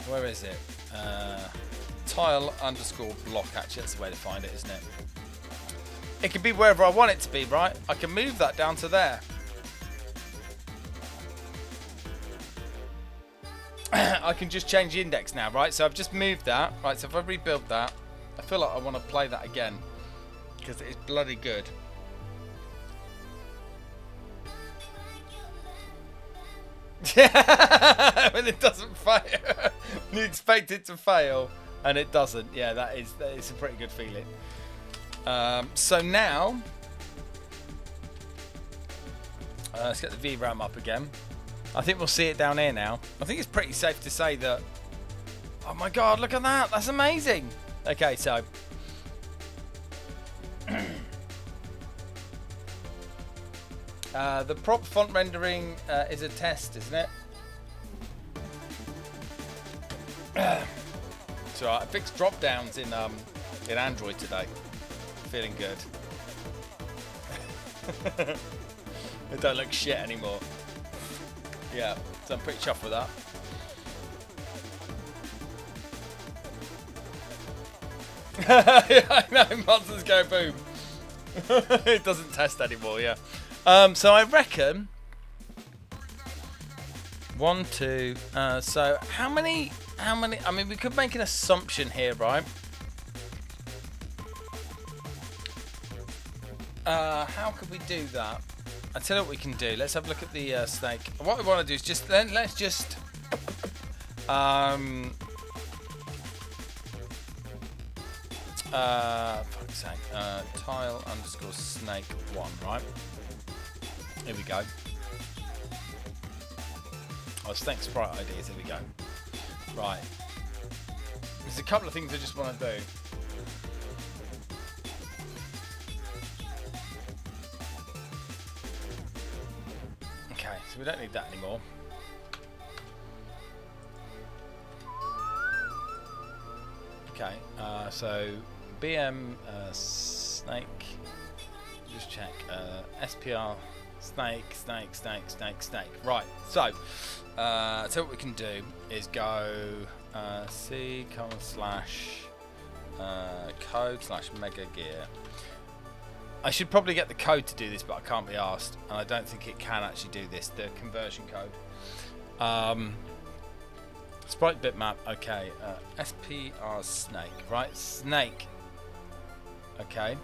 where is it? Tile underscore block, actually that's the way to find it, isn't it? It can be wherever I want it to be, right? I can move that down to there. I can just change the index now, right? So I've just moved that, right? So if I rebuild that, I feel like I want to play that again because it's bloody good. When it doesn't fail, you expect it to fail and it doesn't. Yeah, that is a pretty good feeling. So now, let's get the VRAM up again. I think we'll see it down here now. I think it's pretty safe to say that. Oh my god, look at that! That's amazing. Okay, so the prop font rendering is a test, isn't it? So I fixed drop downs in Android today. Feeling good. It don't look shit anymore. Yeah, so I'm pretty chuffed with that. Yeah, I know, Monsters Go Boom. It doesn't test anymore, yeah. So I reckon 1, 2. So how many? I mean, we could make an assumption here, right? How could we do that? I'll tell you what we can do. Let's have a look at the snake. What we want to do is just let's just fuck's sake, tile underscore snake 1, right? Here we go. Oh, snake sprite ideas. Here we go. Right. There's a couple of things I just want to do. Okay, so we don't need that anymore. Okay, so BM snake. Just check SPR snake. Right. So what we can do is go C / code / mega gear. I should probably get the code to do this, but I can't be asked, and I don't think it can actually do this. The conversion code. Sprite bitmap. Okay. SPR snake. Right. Snake. Okay.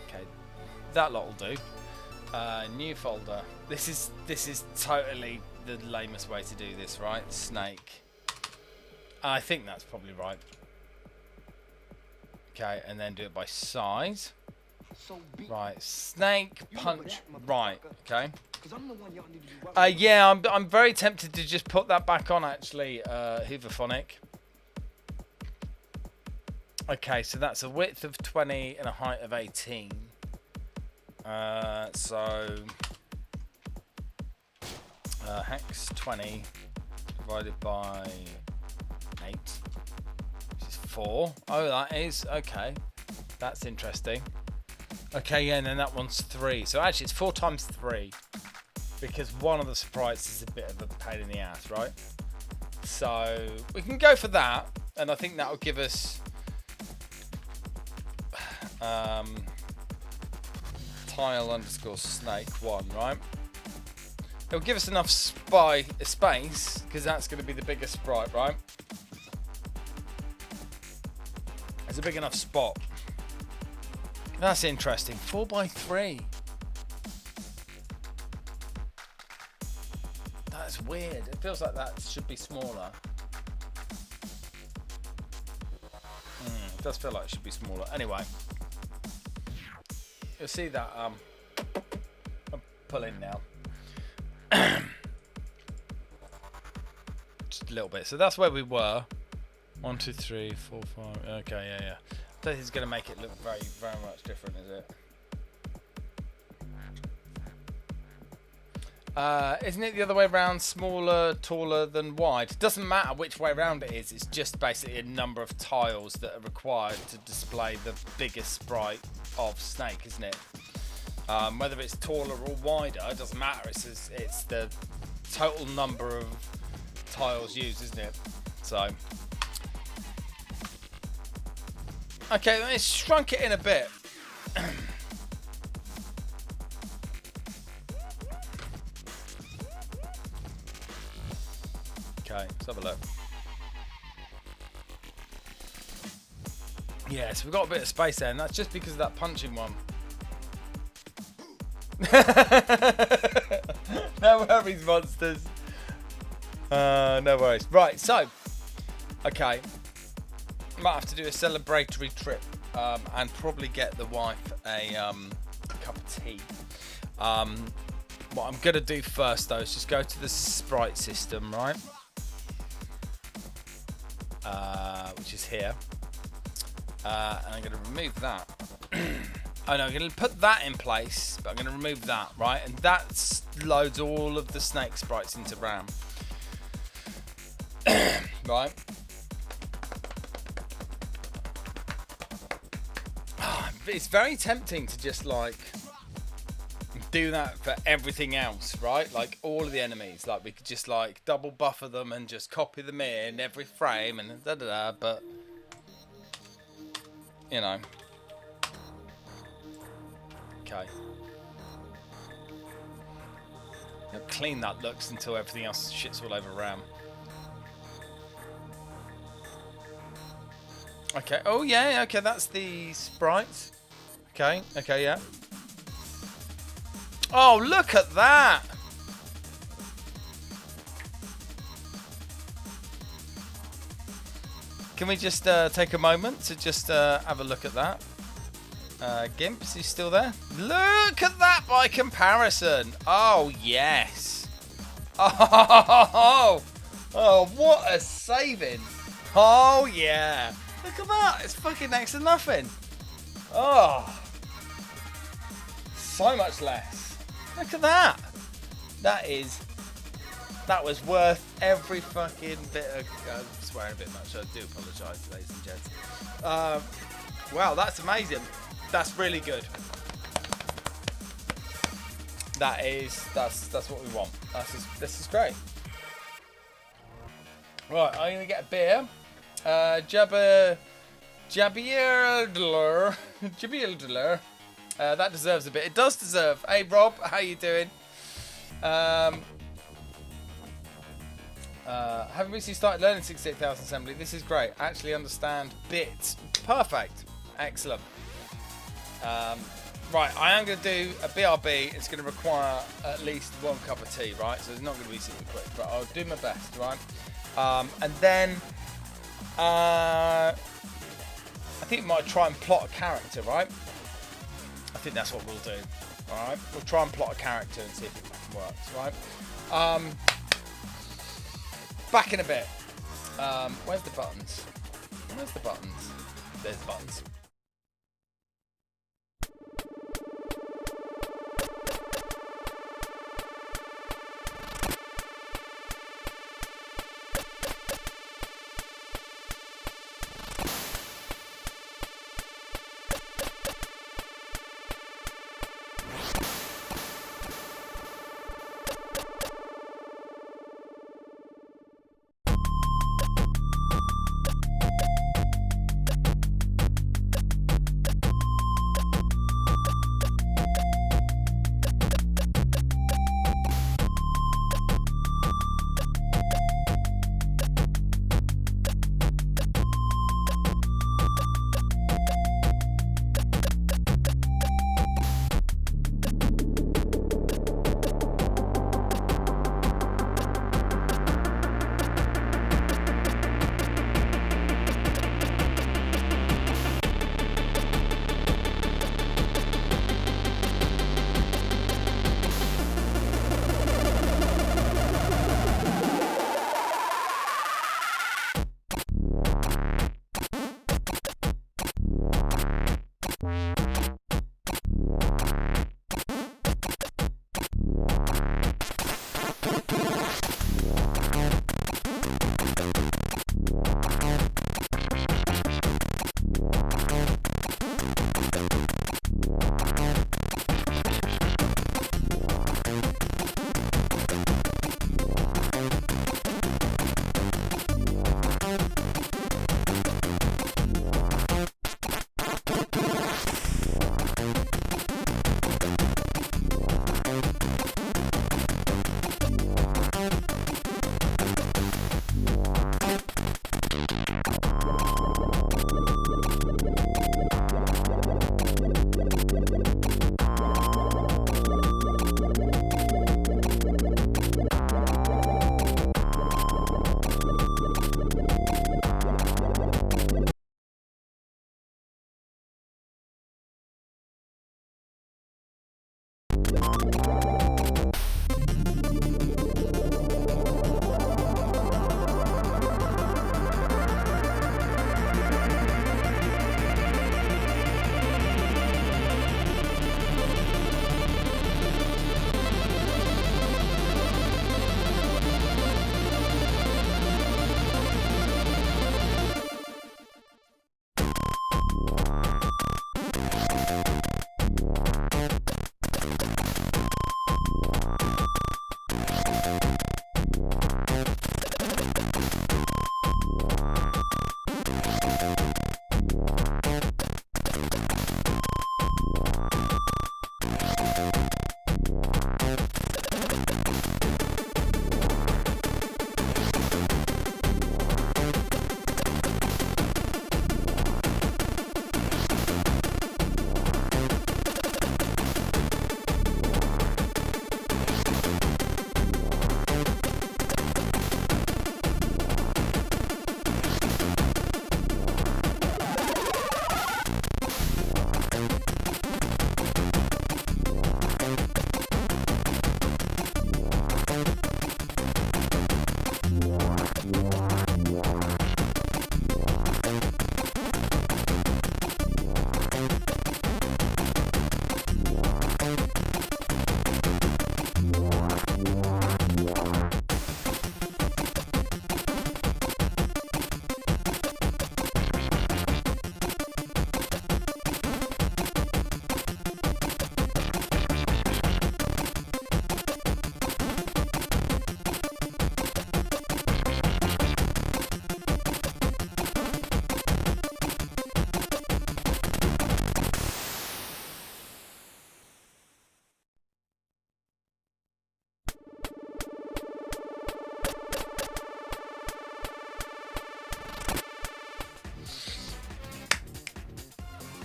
Okay. That lot will do. New folder. This is totally the lamest way to do this, right? Snake. I think that's probably right. Okay, and then do it by size. Right, snake punch. Right, okay. Yeah, I'm very tempted to just put that back on actually, Hooverphonic. Okay, so that's a width of 20 and a height of 18. So hex 20 divided by 8, which is 4. Oh, that is okay. That's interesting. Okay, yeah, and then that one's 3. So actually, it's 4 times 3 because one of the sprites is a bit of a pain in the ass, right? So we can go for that, and I think that will give us tile underscore snake 1, right? It'll give us enough space because that's going to be the biggest sprite, right? It's a big enough spot. That's interesting. 4x3. That's weird. It feels like that should be smaller. It does feel like it should be smaller. Anyway, you'll see that I'm pulling now. Just a little bit. So that's where we were. 1, 2, 3, 4, 5. Okay, yeah. I don't think it's going to make it look very, very much different, is it? Isn't it the other way around? Smaller, taller than wide? It doesn't matter which way around it is. It's just basically a number of tiles that are required to display the biggest sprite of Snake, isn't it? Whether it's taller or wider, it doesn't matter. It's the total number of tiles used, isn't it? So, okay, let's shrunk it in a bit. Okay, let's have a look. Yeah, so we've got a bit of space there, and that's just because of that punching one. No worries, monsters. No worries. Right, so, okay. Might have to do a celebratory trip and probably get the wife a cup of tea. What I'm going to do first, though, is just go to the sprite system, right? Which is here. And I'm going to remove that. Oh no, I'm going to put that in place, but I'm going to remove that, right? And that loads all of the Snake sprites into RAM. Right? It's very tempting to just like do that for everything else, right? Like all of the enemies, like we could just like double buffer them and just copy them in every frame and da da da. But you know, okay. How clean that looks until everything else shits all over RAM. Okay. Oh yeah. Okay, that's the sprites. Okay. Okay. Yeah. Oh, look at that! Can we just take a moment to just have a look at that? Gimp, is he still there? Look at that by comparison! Oh, yes! Oh, oh, what a saving! Oh, yeah! Look at that! It's fucking next to nothing! Oh! So much less. Look at that! That was worth every fucking bit of... I'm swearing a bit much, I do apologise, ladies and gents. Wow, that's amazing. That's really good. That's what we want. This is great. Right, I'm gonna get a beer. Jabildler. That deserves a bit. It does deserve. Hey Rob, how you doing? Haven't recently started learning 68,000 assembly. This is great. I actually understand bits. Perfect. Excellent. Right, I am going to do a BRB. It's going to require at least one cup of tea, right? So it's not going to be super quick, but I'll do my best, right? And then I think we might try and plot a character, right? I think that's what we'll do. All right, we'll try and plot a character and see if it fucking works, right? Back in a bit. Where's the buttons? Where's the buttons? There's the buttons.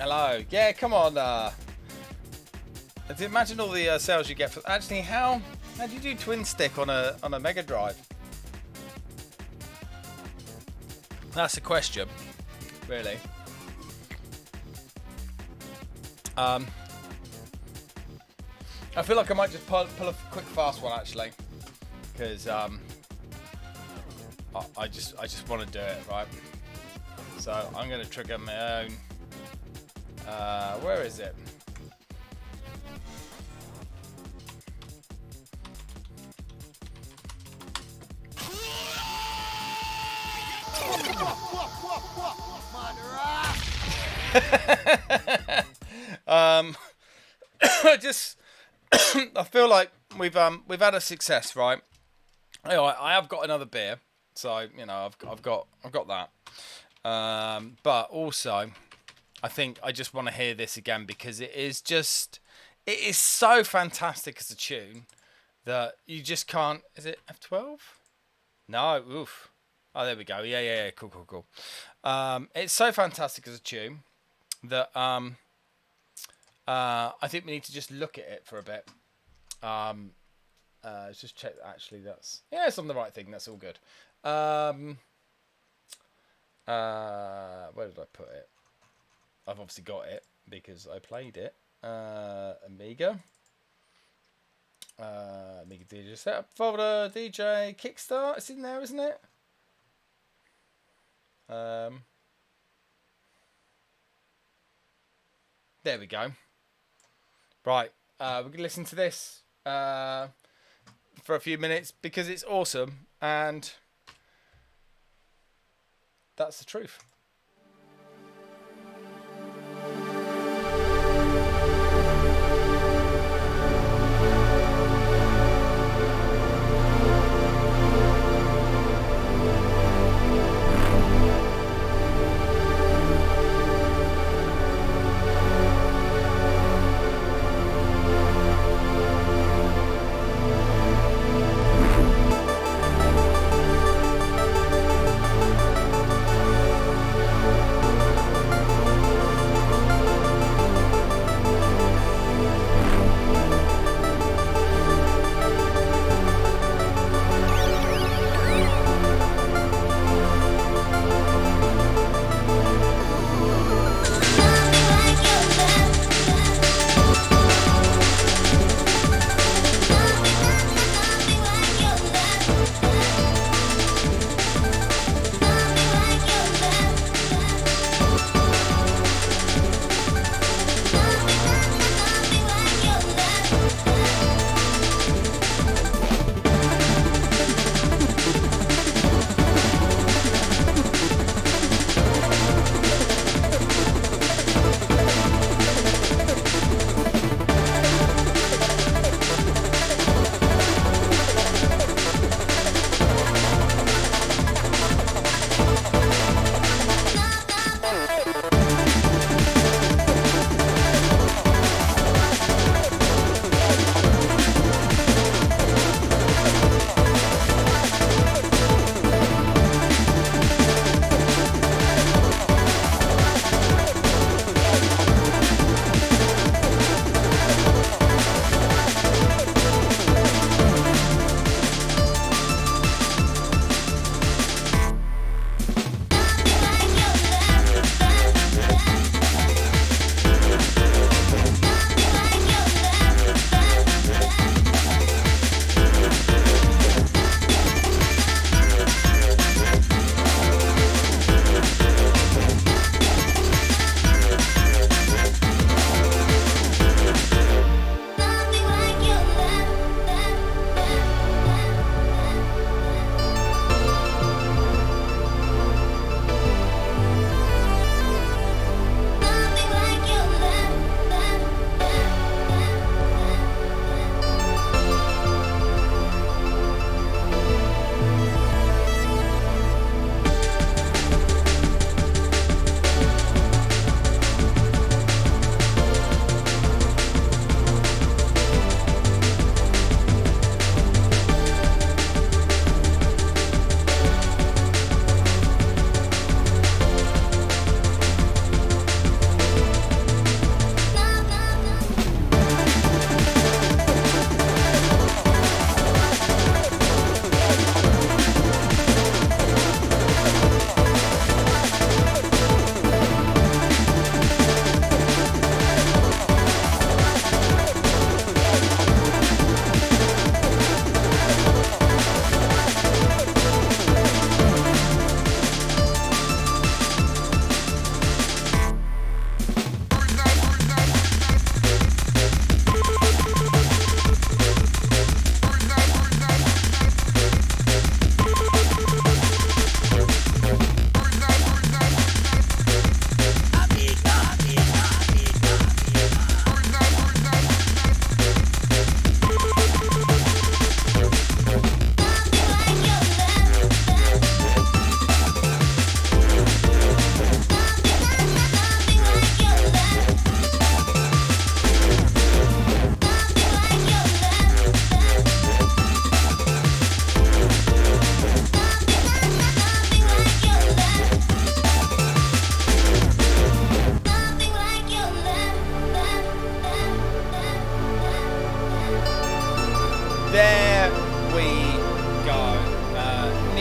Hello. Yeah, come on. Imagine all the sales you get for. Actually, how do you do twin stick on a Mega Drive? That's the question, really. I feel like I might just pull a quick fast one actually, because I just want to do it right. So I'm going to trigger my own. Where is it? Just I feel like we've had a success, right? Anyway, I have got another beer, so you know I've got that. But also, I think I just want to hear this again because it is so fantastic as a tune that you just can't. Is it F12? No, oof. Oh, there we go. Yeah. Cool. It's so fantastic as a tune that I think we need to just look at it for a bit. Let's just check that actually it's on the right thing. That's all good. Where did I put it? I've obviously got it because I played it. Amiga DJ setup folder, DJ Kickstart. It's in there, isn't it? There we go. Right, we're gonna listen to this for a few minutes because it's awesome and that's the truth.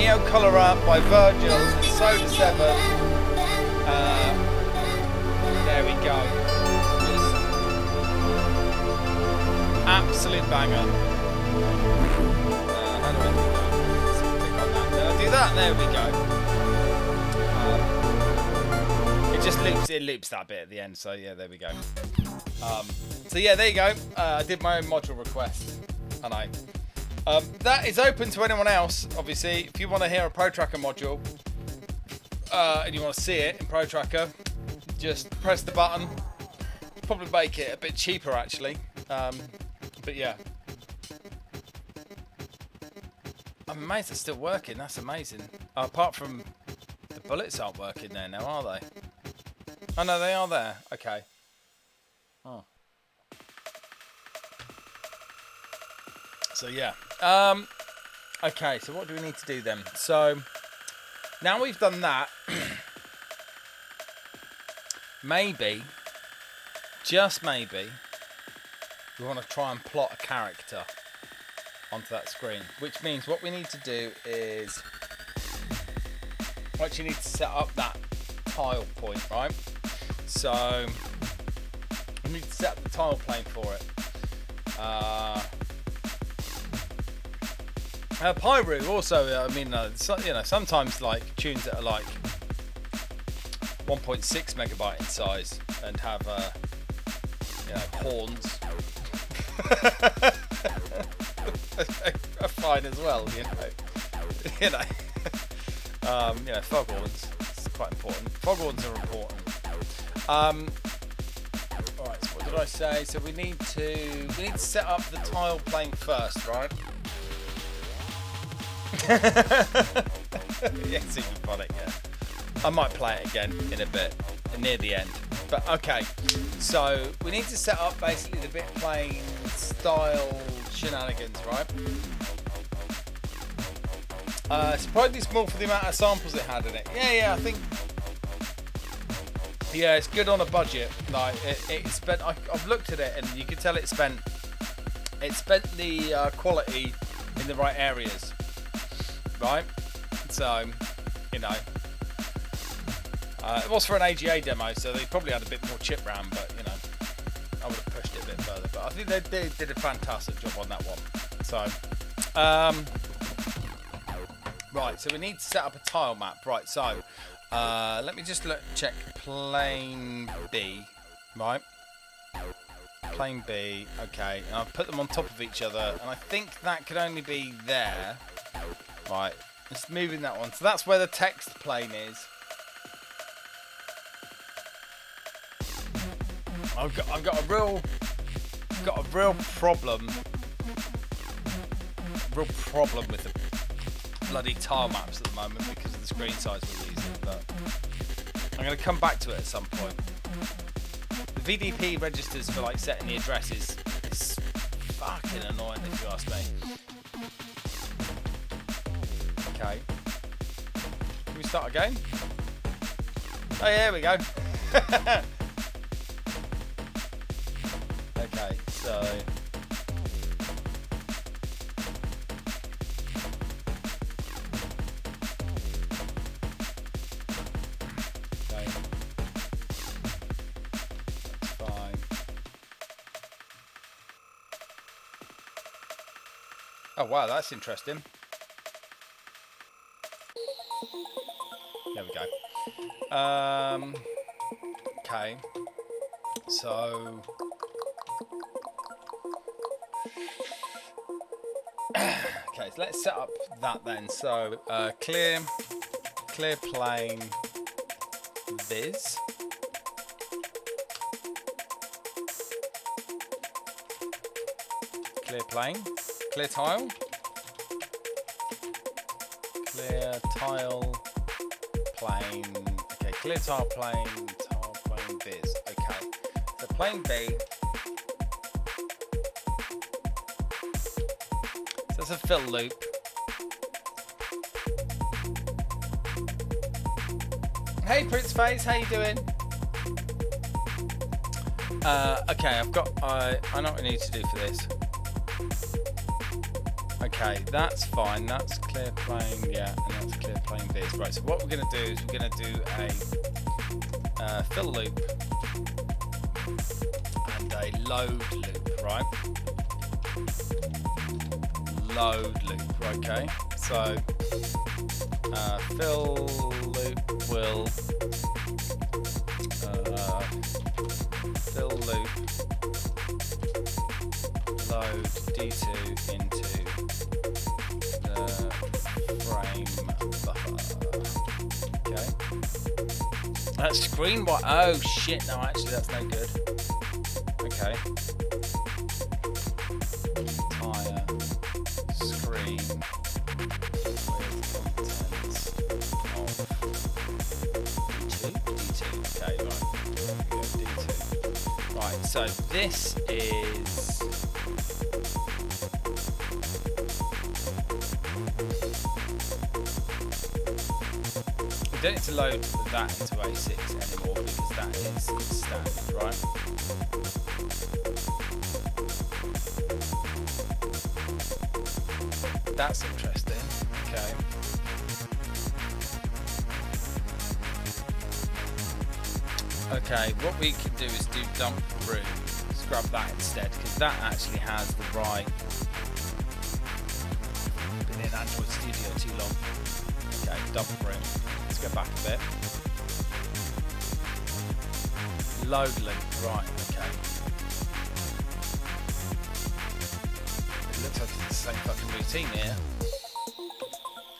Neo Color Up by Virgil and Soda 7. There we go. Absolute banger. How do I do that? Let's click on that. Did I do that? There we go. It just loops that bit at the end. So yeah, there we go. So yeah, there you go. I did my own module request. I know. That is open to anyone else, obviously. If you want to hear a ProTracker module and you want to see it in ProTracker, just press the button. Probably make it a bit cheaper, actually. But yeah. I'm amazed it's still working. That's amazing. Apart from the bullets aren't working there now, are they? Oh, no, they are there. Okay. Oh. So yeah, okay, so what do we need to do then? So now we've done that, maybe, just maybe, we want to try and plot a character onto that screen, which means what we need to do is we actually need to set up that tile point, right? So we need to set up the tile plane for it. Pyru also, I mean, you know, sometimes like tunes that are like 1.6 megabyte in size and have, you know, horns are fine as well, you know. You know, foghorns. It's quite important. Foghorns are important. All right. So what did I say? So we need to set up the tile plane first, right? Yeah, super funny, yeah. I might play it again in a bit, near the end. But okay, so we need to set up basically the bit plane style shenanigans, right? It's probably small for the amount of samples it had in it. Yeah, I think. Yeah, it's good on a budget. Like it spent. I've looked at it and you can tell it spent the quality in the right areas. Right, so you know, it was for an AGA demo, so they probably had a bit more chip RAM, but you know, I would have pushed it a bit further. But I think they did a fantastic job on that one. So, right, so we need to set up a tile map. Right, so let me just check plane B, right? Plane B, okay, and I've put them on top of each other, and I think that could only be there. Right, just moving that one. So that's where the text plane is. I've got a real problem with the bloody tile maps at the moment because of the screen size we're using. But I'm going to come back to it at some point. The VDP registers for like setting the addresses is fucking annoying if you ask me. Okay. Can we start again? Oh yeah, here we go. Okay, so okay. That's fine. Oh wow, that's interesting. There we go. Okay. So okay, so let's set up that then. So clear plane viz. Clear plane. Clear tile. Clear tile plane. Okay, clear tile plane viz. Okay. So plane B. So that's a fill loop. Hey Prince Face, how you doing? Okay, I know what I need to do for this. Okay. Okay, that's fine. That's clear plane, yeah, and that's clear plane viz. Right, so what we're going to do is we're going to do a fill loop and a load loop, right? Load loop, okay. So fill loop will fill loop load D2 into the frame buffer. Okay. That screen what? Oh shit! No, actually that's no good. Okay. Tire screen with contents of D2. Okay, right. D2. Right. So this is. We don't need to load that into A6 anymore because that is standard, right? That's interesting. Okay. Okay, what we can do is do dump room. Scrub that instead because that actually has the right. Been in Android Studio too long. Okay, dump room. Let's go back a bit. Load loop, right, okay. It looks like it's the same fucking routine here.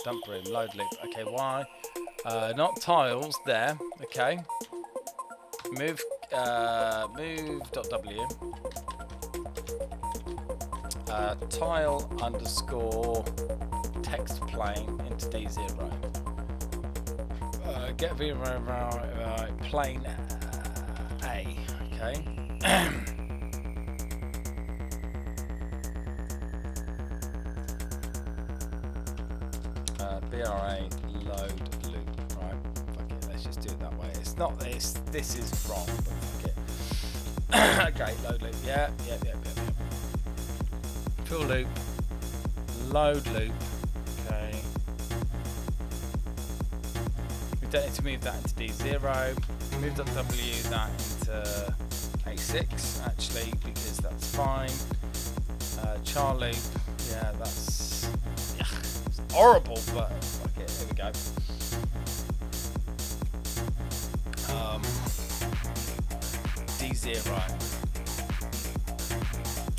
Dump room, load loop. Okay, why? Not tiles there, okay. Move .w. Tile underscore text plane into D0. Get plane A, okay. BRA load loop, right? Fuck it, let's just do it that way. It's not this. This is wrong, but fuck it. Okay, load loop. Yeah. Fill loop, load loop. Okay. We don't need to move that into D0. Move .w that into A6 actually because that's fine. Char loop. Yeah, that's it's horrible, but fuck it. Here we go. D0.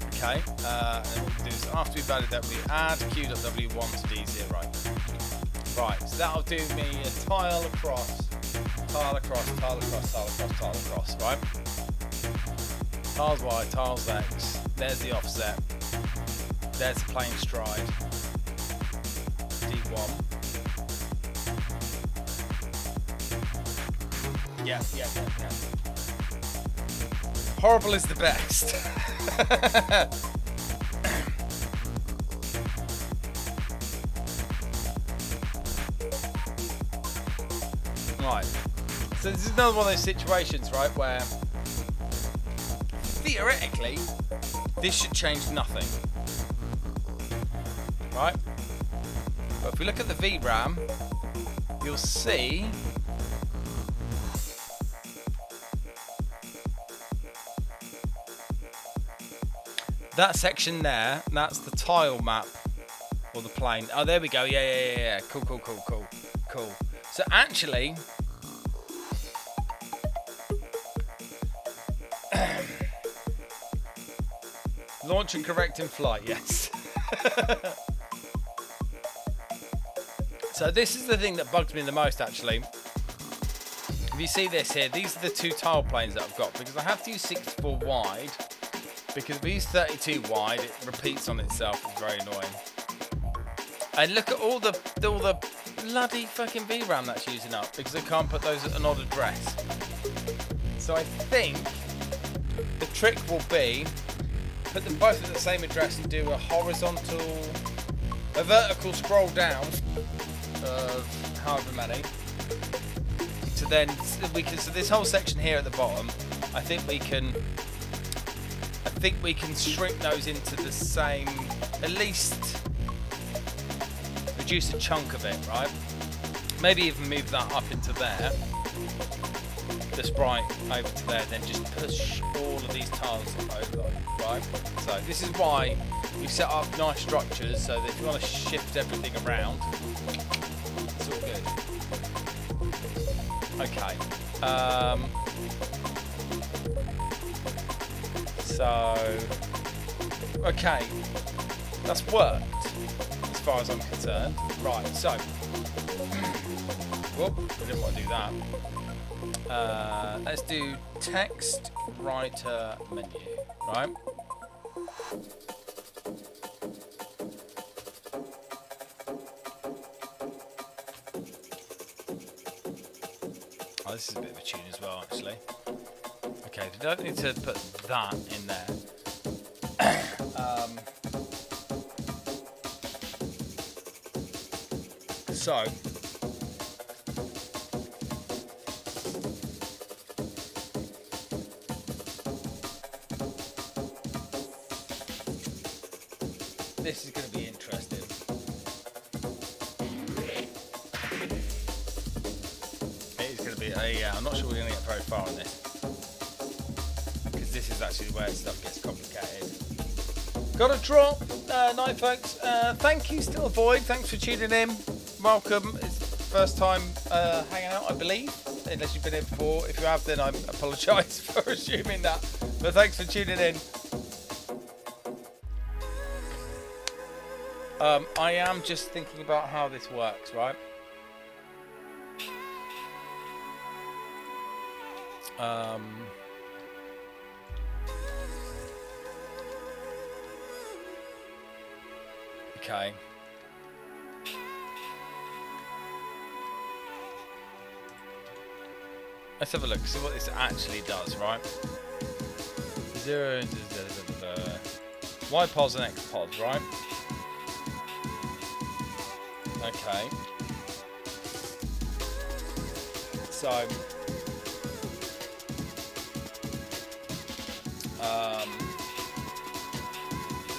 Okay, and what we do is after we've added that, we add q.w1 to D0. Right, so that'll do me a tile across, right? Tiles Y, tiles X, there's the offset, there's the plane stride, D1. Yeah. Horrible is the best. Right. So this is another one of those situations, right, where theoretically this should change nothing. Right? But if we look at the VRAM, you'll see that section there, that's the tile map or the plane. Oh, there we go. Yeah. Cool. So actually, launch and correct in flight. Yes. So this is the thing that bugs me the most, actually. If you see this here, these are the two tile planes that I've got because I have to use 64 wide. Because if we use 32 wide, it repeats on itself. It's very annoying. And look at all the bloody fucking VRAM that's using up because I can't put those at an odd address. So I think the trick will be put them both at the same address and do a vertical scroll down of however many. So then so this whole section here at the bottom, I think we can shrink those into the same, at least reduce a chunk of it, right? Maybe even move that up into there. The sprite over to there, then just push all of these tiles over, right? So this is why we set up nice structures, so that if you want to shift everything around, it's all good. Okay. Okay, that's worked as far as I'm concerned. Right, so, whoop, I didn't want to do that. Let's do text writer menu, right? Oh, this is a bit of a tune as well, actually. Okay, we don't need to put that in there. So, this is going to be interesting. It is going to be I'm not sure we're going to get very far on this, because this is actually where stuff gets complicated. Got a drop. Night, folks. Thank you, Still Void. Thanks for tuning in. Welcome. It's the first time hanging out, I believe, unless you've been here before. If you have, then I apologise for assuming that. But thanks for tuning in. I am just thinking about how this works, right? Okay. Let's have a look, see what this actually does, right? Y pods and X pods, right? Okay. So,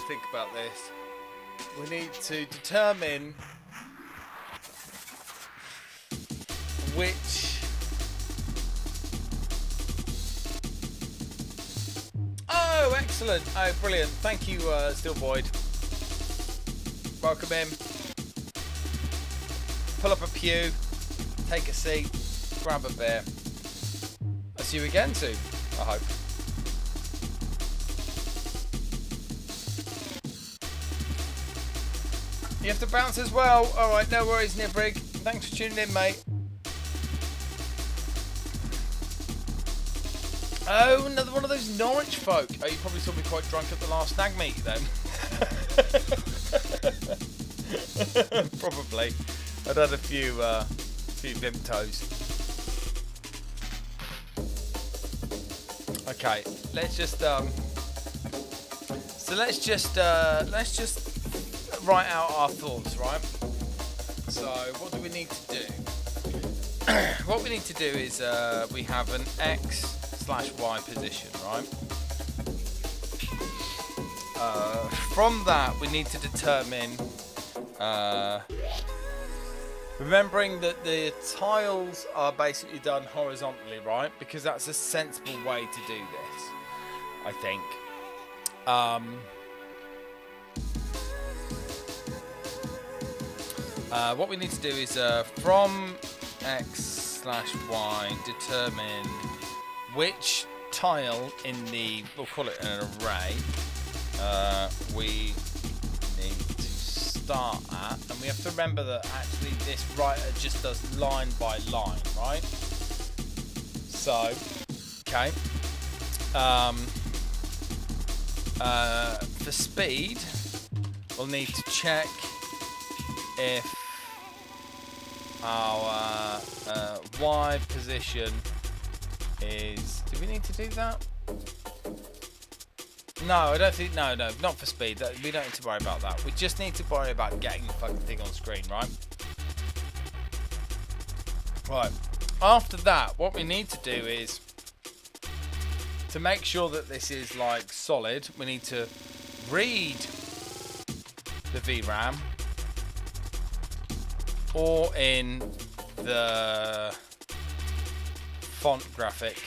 think about this. We need to determine which excellent. Oh, brilliant. Thank you, Still Void. Welcome in. Pull up a pew, take a seat, grab a beer. I'll see you again soon, I hope. You have to bounce as well. Alright, no worries, Nibrig. Thanks for tuning in, mate. Oh, another one of those Norwich folk. Oh, you probably saw me quite drunk at the last stag meet then. Probably. I'd had a few Vimtos. Okay, let's just write out our thoughts, right? So, what do we need to do? What we need to do is we have an X/Y position, right? From that, we need to determine, remembering that the tiles are basically done horizontally, right? Because that's a sensible way to do this, I think. What we need to do is from X/Y determine which tile in the, we'll call it an array, we need to start at, and we have to remember that actually this writer just does line by line, right? So, okay. For speed, we'll need to check if our Y position is... Do we need to do that? No, I don't think... No, not for speed. We don't need to worry about that. We just need to worry about getting the fucking thing on screen, right? Right. After that, what we need to do is... To make sure that this is, like, solid, we need to read the VRAM or in the font graphic,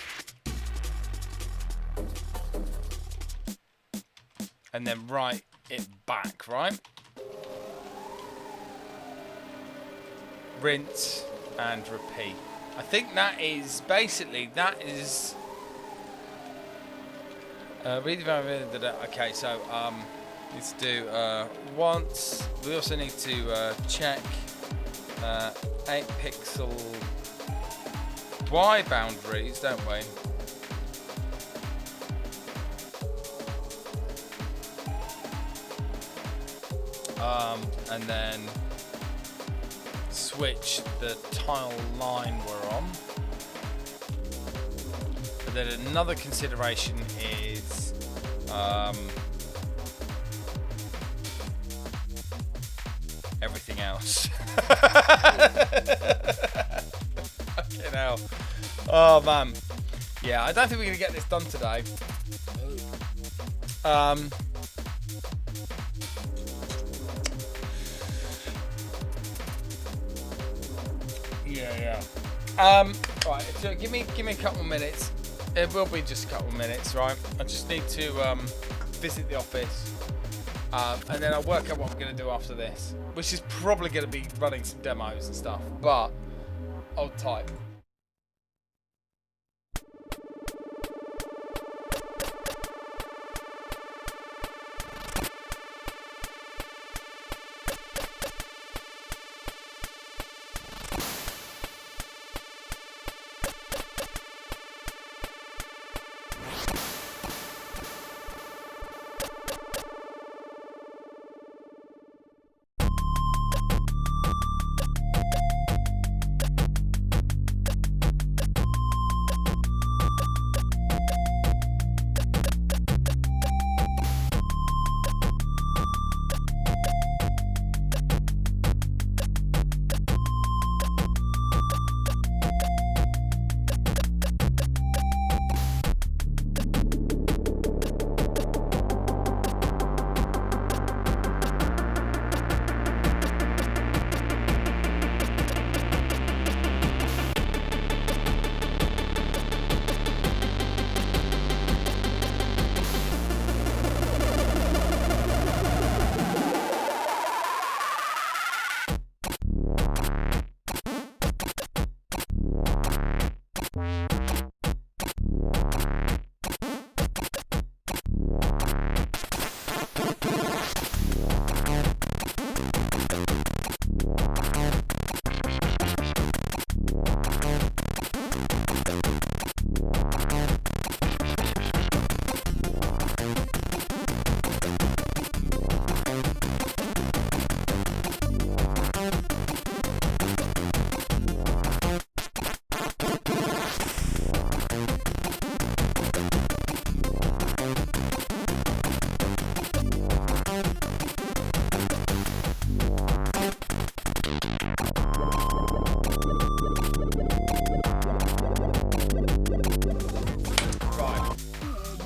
and then write it back, right? Rinse and repeat. I think that is basically, that is okay, so let's do once. We also need to check 8 pixel Y boundaries, don't we? And then switch the tile line we're on. But then another consideration is everything else. Fucking hell. Oh man. Yeah, I don't think we're gonna get this done today. Yeah. Right, so give me a couple of minutes. It will be just a couple of minutes, right? I just need to visit the office, and then I'll work out what I'm going to do after this, which is probably going to be running some demos and stuff, but I'll type.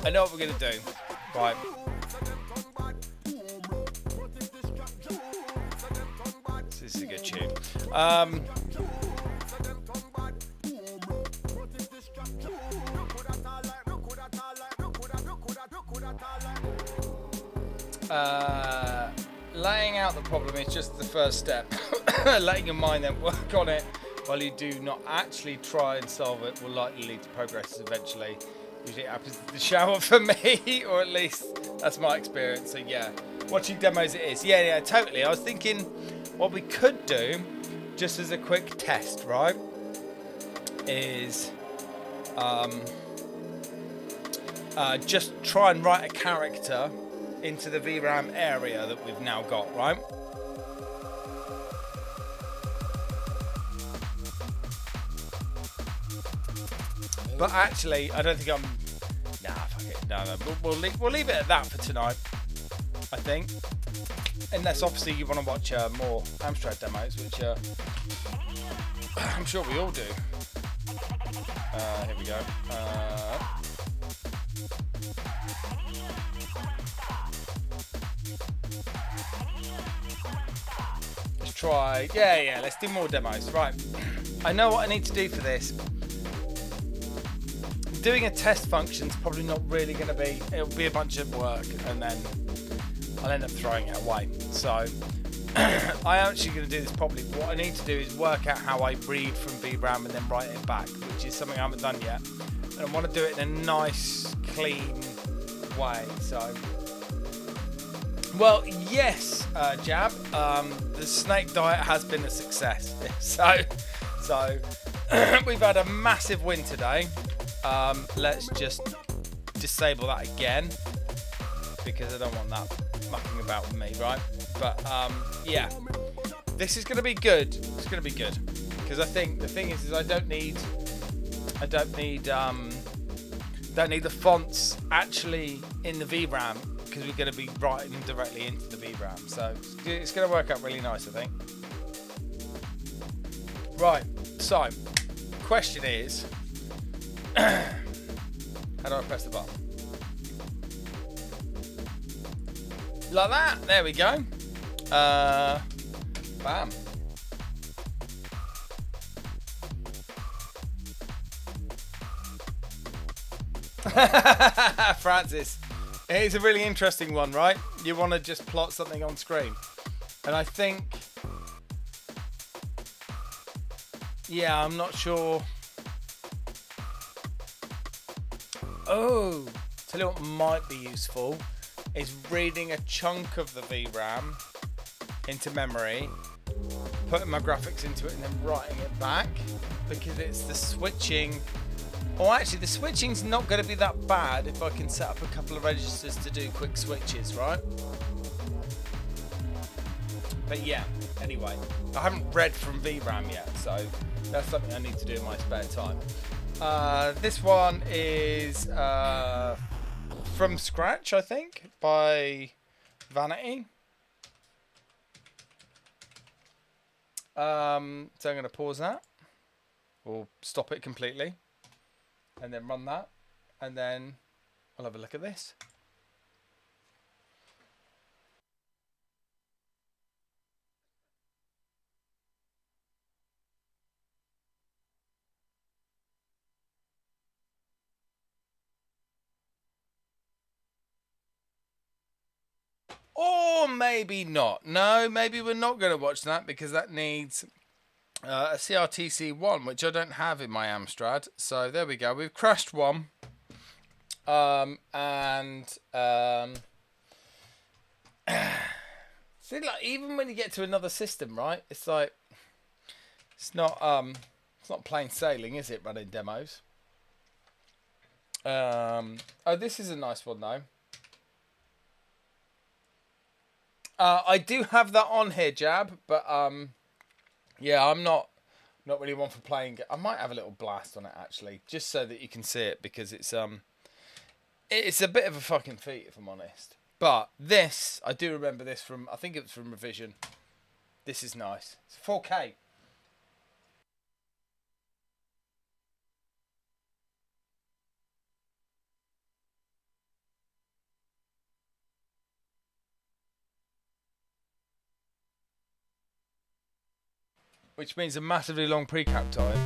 I know what we're going to do. Right. This is a good tune. Laying out the problem is just the first step. Letting your mind then work on it while you do not actually try and solve it will likely lead to progress eventually. Usually it happens in the shower for me, or at least that's my experience. So yeah, watching demos it is. Yeah, totally. I was thinking what we could do, just as a quick test, right, is just try and write a character into the VRAM area that we've now got, right? But actually, I don't think I'm... Nah, fuck it. No. We'll leave it at that for tonight, I think. Unless, obviously, you want to watch more Amstrad demos, which I'm sure we all do. Here we go. Let's try. Yeah. Let's do more demos. Right. I know what I need to do for this. Doing a test function's probably not really going to be. It'll be a bunch of work, and then I'll end up throwing it away. So I'm actually going to do this properly. What I need to do is work out how I read from VRAM and then write it back, which is something I haven't done yet. And I want to do it in a nice, clean way. So, well, yes, Jab. The snake diet has been a success. So we've had a massive win today. Let's just disable that again because I don't want that mucking about with me, right? But yeah, this is going to be good. It's going to be good because I think the thing is I don't need the fonts actually in the VRAM because we're going to be writing them directly into the VRAM. So it's going to work out really nice, I think. Right. So, question is, how do I press the button? Like that. There we go. Bam. Francis, it's a really interesting one, right? You want to just plot something on screen, and I think, yeah, I'm not sure. Oh, tell you what might be useful is reading a chunk of the VRAM into memory, putting my graphics into it and then writing it back, because it's the switching. Or actually, the switching's not going to be that bad if I can set up a couple of registers to do quick switches, right? But yeah, anyway, I haven't read from VRAM yet, so that's something I need to do in my spare time. This one is From Scratch, I think, by Vanity. So I'm going to pause that, or stop it completely, and then run that, and then I'll have a look at this. Or maybe not. No, maybe we're not going to watch that because that needs a CRTC1, which I don't have in my Amstrad. So there we go. We've crashed one. See, like, even when you get to another system, right? It's like it's not plain sailing, is it? Running demos. Oh, this is a nice one though. I do have that on here, Jab, but yeah, I'm not really one for playing. I might have a little blast on it actually, just so that you can see it, because it's a bit of a fucking feat if I'm honest. But this, I do remember this from, I think it was from Revision. This is nice. It's 4K. Which means a massively long pre-cap time.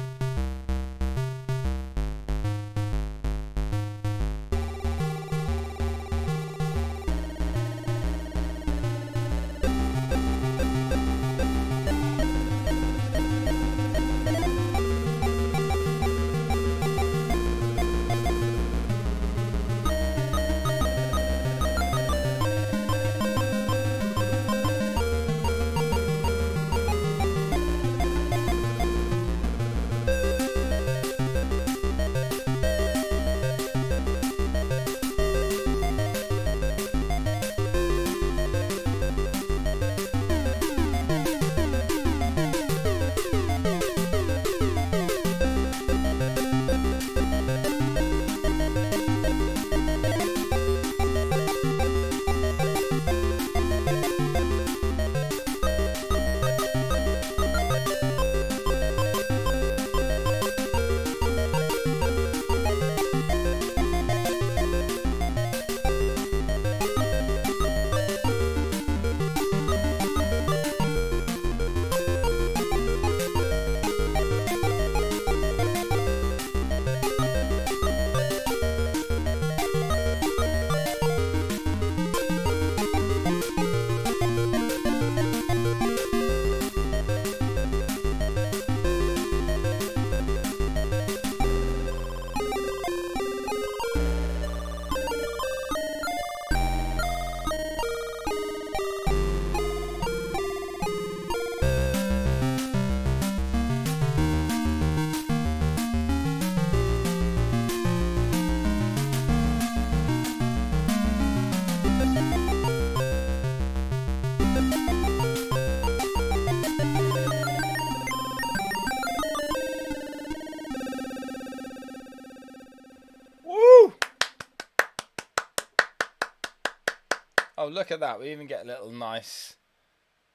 Oh, look at that. We even get a little nice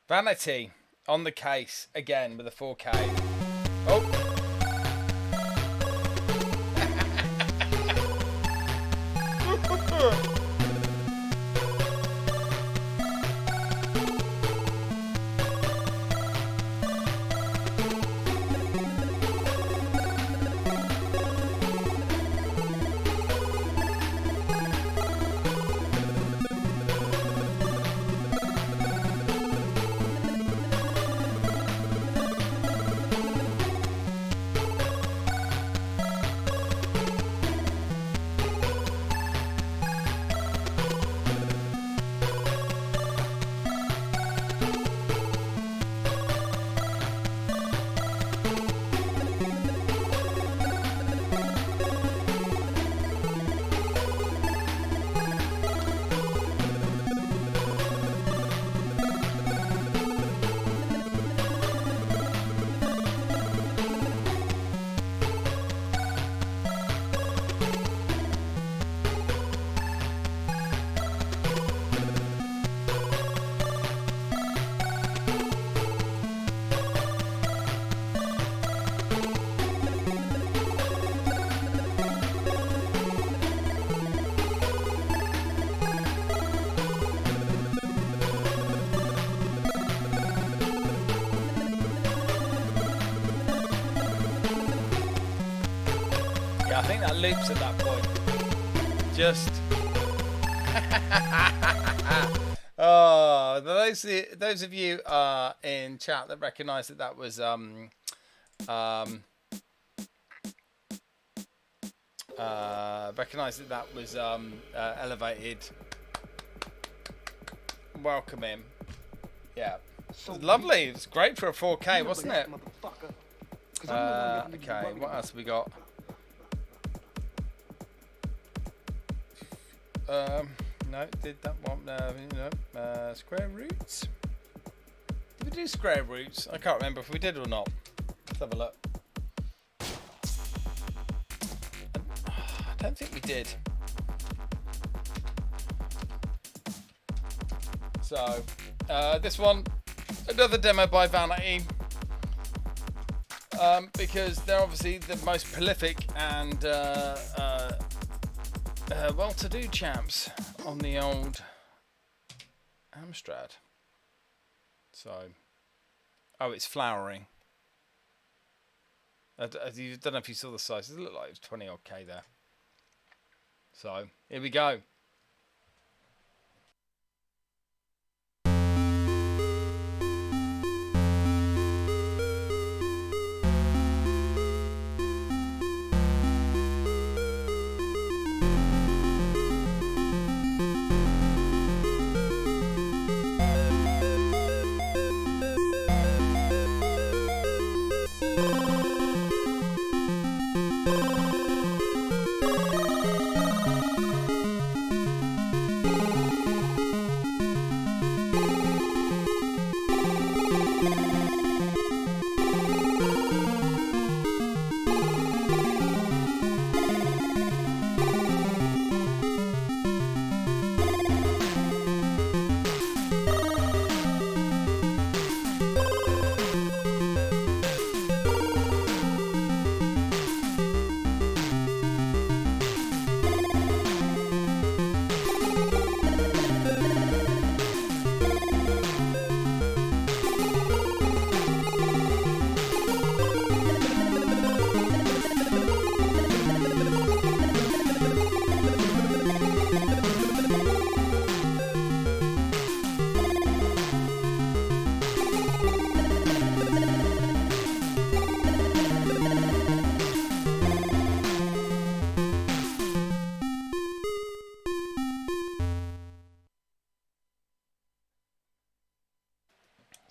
vanity on the case again with a 4K. Oh. I think that loops at that point. Just oh, those of you in chat that recognise that was elevated. Welcome him. Yeah, so lovely. It's great for a 4K, wasn't it? Okay, what else have we got? No, did that one. Square roots. Did we do square roots? I can't remember if we did or not. Let's have a look. I don't think we did. So, this one, another demo by Vanity. Because they're obviously the most prolific and well-to-do chaps on the old Amstrad. So, oh, it's flowering. I don't know if you saw the size. It looked like it was 20 odd K there. So, here we go.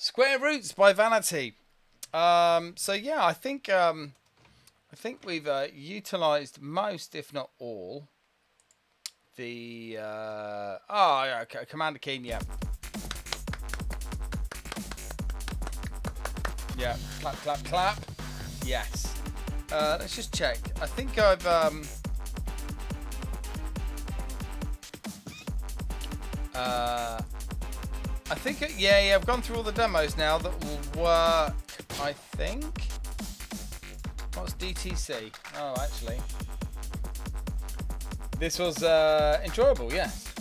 Square Roots by Vanity. So yeah, I think we've utilised most, if not all, the yeah, okay, Commander Keen. Yeah, yeah. Clap, clap, clap. Yes. Let's just check. I think I've I think, yeah, I've gone through all the demos now that will work, I think. What's DTC? Oh, actually. This was enjoyable, yes.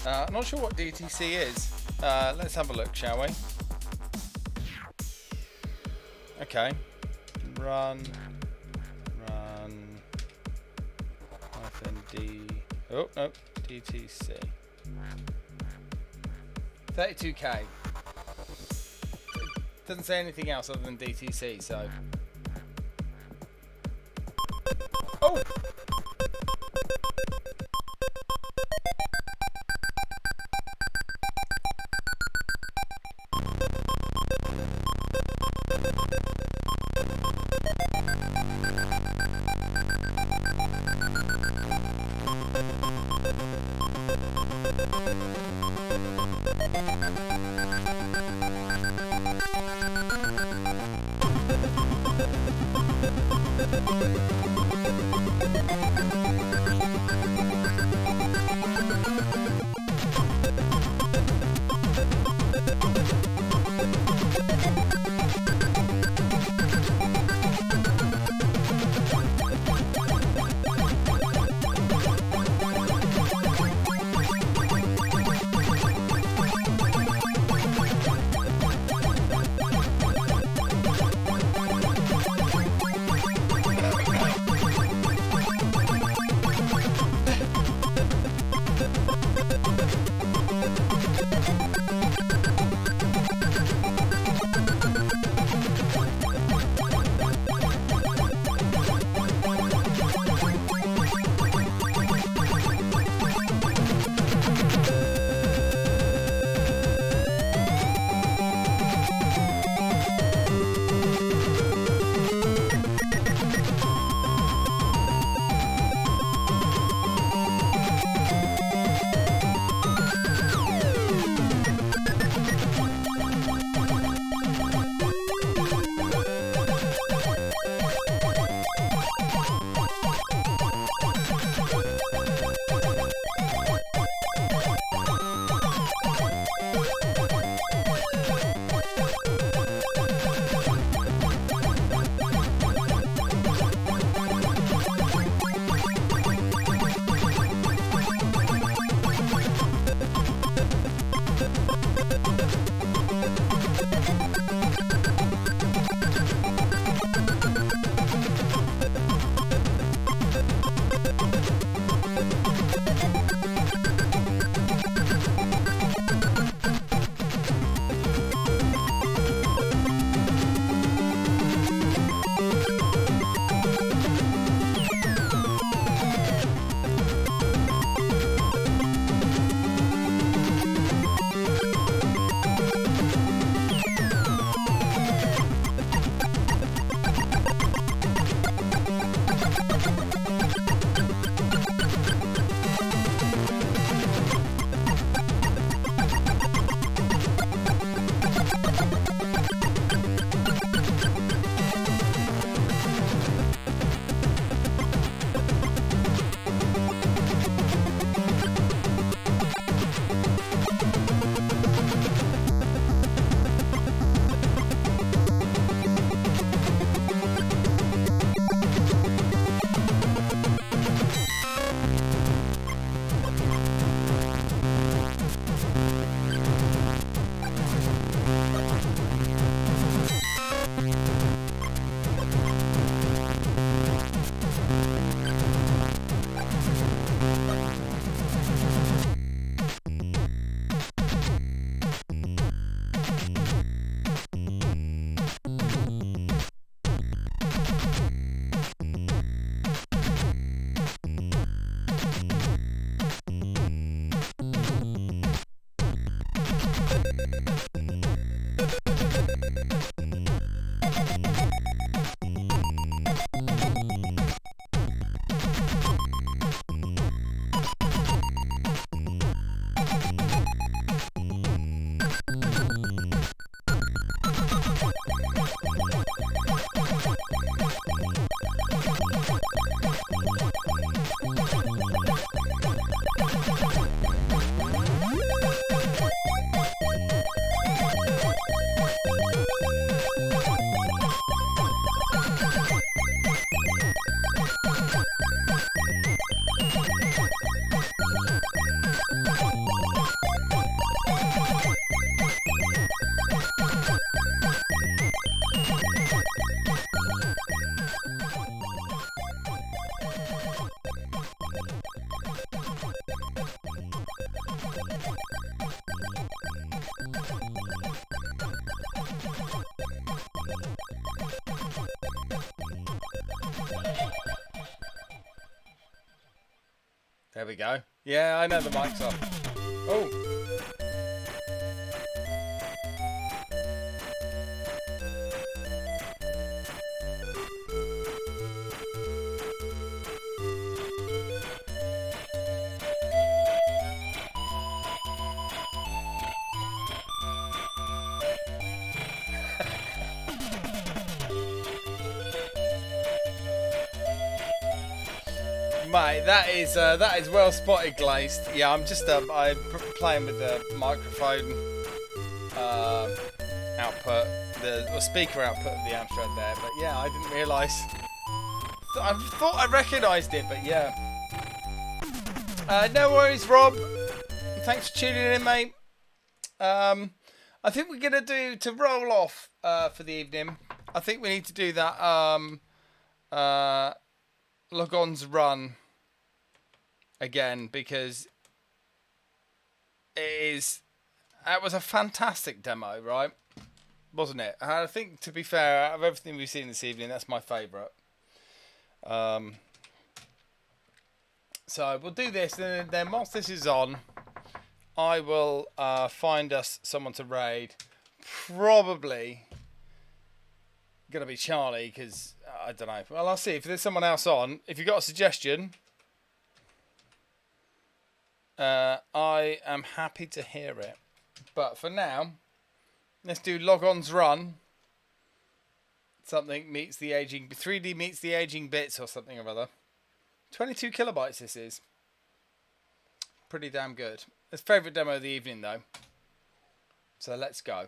I'm not sure what DTC is. Let's have a look, shall we? Okay. Run. -D. Oh, no. DTC. 32k. Doesn't say anything else other than DTC, so. Oh! There we go. Yeah, I know the mic's off. Oh. Mate, that is well spotted, Glazed. Yeah, I'm just I'm playing with the microphone output, the speaker output of the Amstrad there. But yeah, I didn't realise. I thought I recognised it, but yeah. No worries, Rob. Thanks for tuning in, mate. I think we're gonna do to roll off for the evening. I think we need to do that. Logon's Run again, because that was a fantastic demo, right? Wasn't it? I think, to be fair, out of everything we've seen this evening, that's my favourite. So we'll do this, and then once this is on, I will find us someone to raid. Probably gonna be Charlie, because I don't know. Well, I'll see if there's someone else on. If you've got a suggestion, I am happy to hear it. But for now, let's do Logon's Run. Something meets the aging 3D meets the aging bits or something or other. 22 kilobytes this is. Pretty damn good. It's favourite demo of the evening though. So let's go.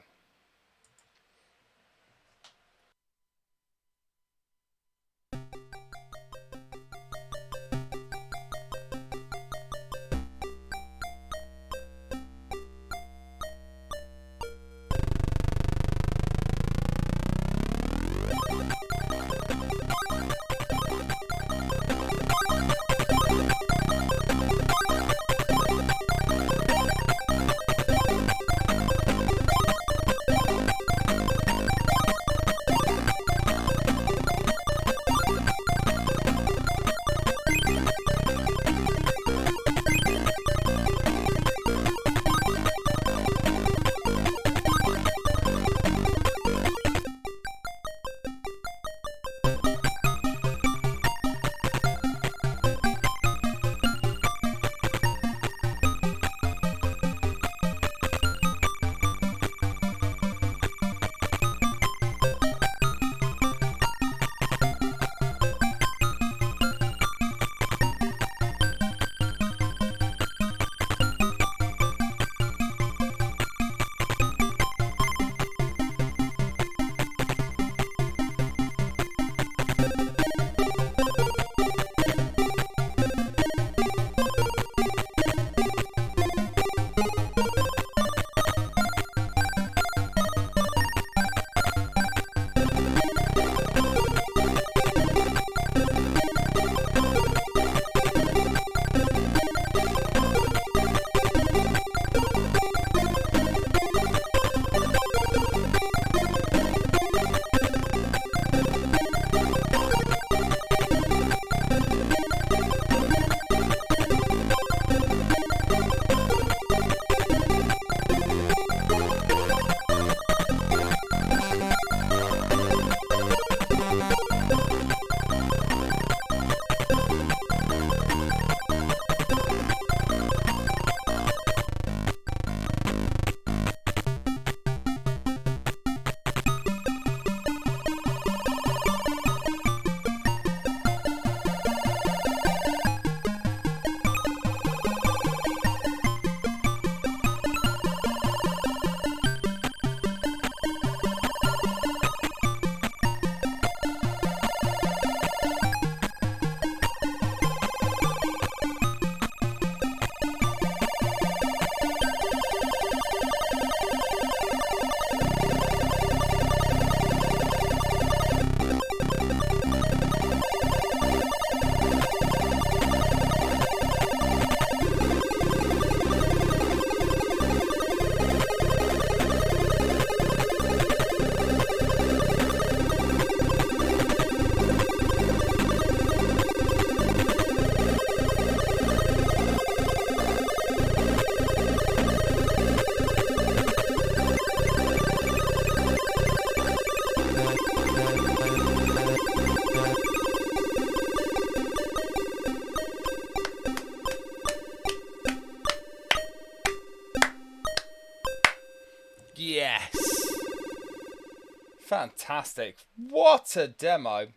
Fantastic. What a demo.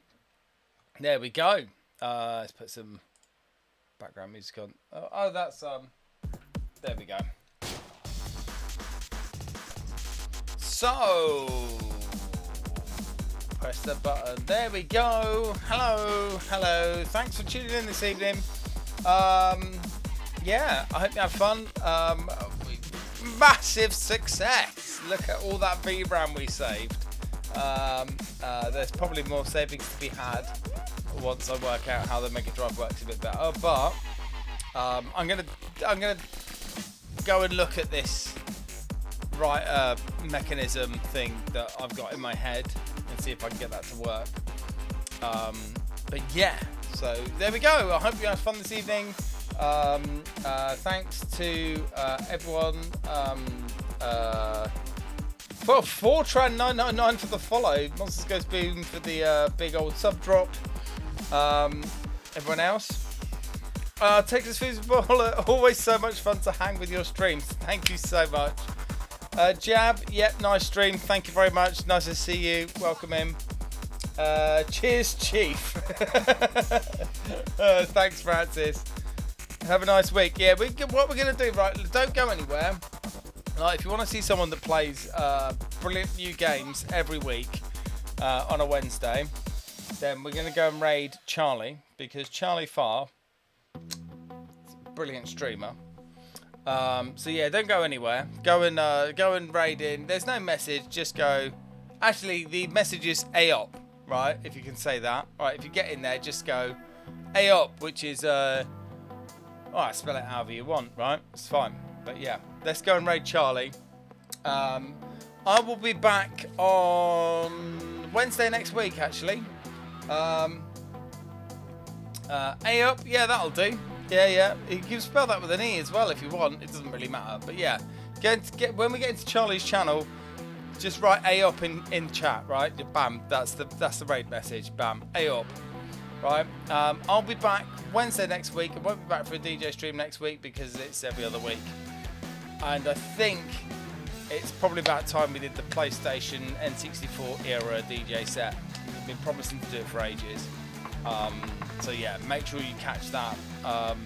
There we go. Let's put some background music on. Oh, that's there we go. So press the button. There we go. Hello. Thanks for tuning in this evening. Yeah, I hope you have fun. Massive success. Look at all that VRAM we saved. There's probably more savings to be had once I work out how the Mega Drive works a bit better. But I'm gonna go and look at this mechanism thing that I've got in my head and see if I can get that to work. But yeah, so there we go. I hope you had fun this evening. Thanks to everyone. Fortran999 for the follow. Monsters Goes Boom for the big old sub drop. Everyone else. Texas Foosball, always so much fun to hang with your streams. Thank you so much. Jab, yep, nice stream. Thank you very much. Nice to see you. Welcome in. Cheers, Chief. Thanks, Francis. Have a nice week. Yeah, what we're going to do, right, don't go anywhere. Like, if you want to see someone that plays brilliant new games every week on a Wednesday, then we're going to go and raid Charlie, because Charlie Farr is a brilliant streamer. So yeah, don't go anywhere. Go and raid in. There's no message. Just go. Actually, the message is AOP, right? If you can say that, right? If you get in there, just go AOP, which is I spell it however you want, right? It's fine. But yeah, let's go and raid Charlie. I will be back on Wednesday next week, actually. AOP, yeah, that'll do. Yeah. You can spell that with an E as well if you want. It doesn't really matter. But yeah, when we get into Charlie's channel, just write AOP in chat, right? Bam, that's the raid message. Bam, AOP. Right, I'll be back Wednesday next week. I won't be back for a DJ stream next week because it's every other week. And I think it's probably about time we did the PlayStation N64 era DJ set. We've been promising to do it for ages. So yeah, make sure you catch that. I'll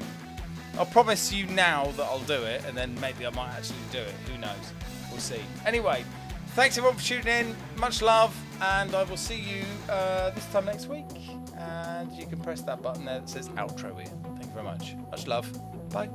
promise you now that I'll do it, and then maybe I might actually do it. Who knows? We'll see. Anyway, thanks everyone for tuning in. Much love, and I will see you this time next week. And you can press that button there that says outro here. Thank you very much. Much love. Bye.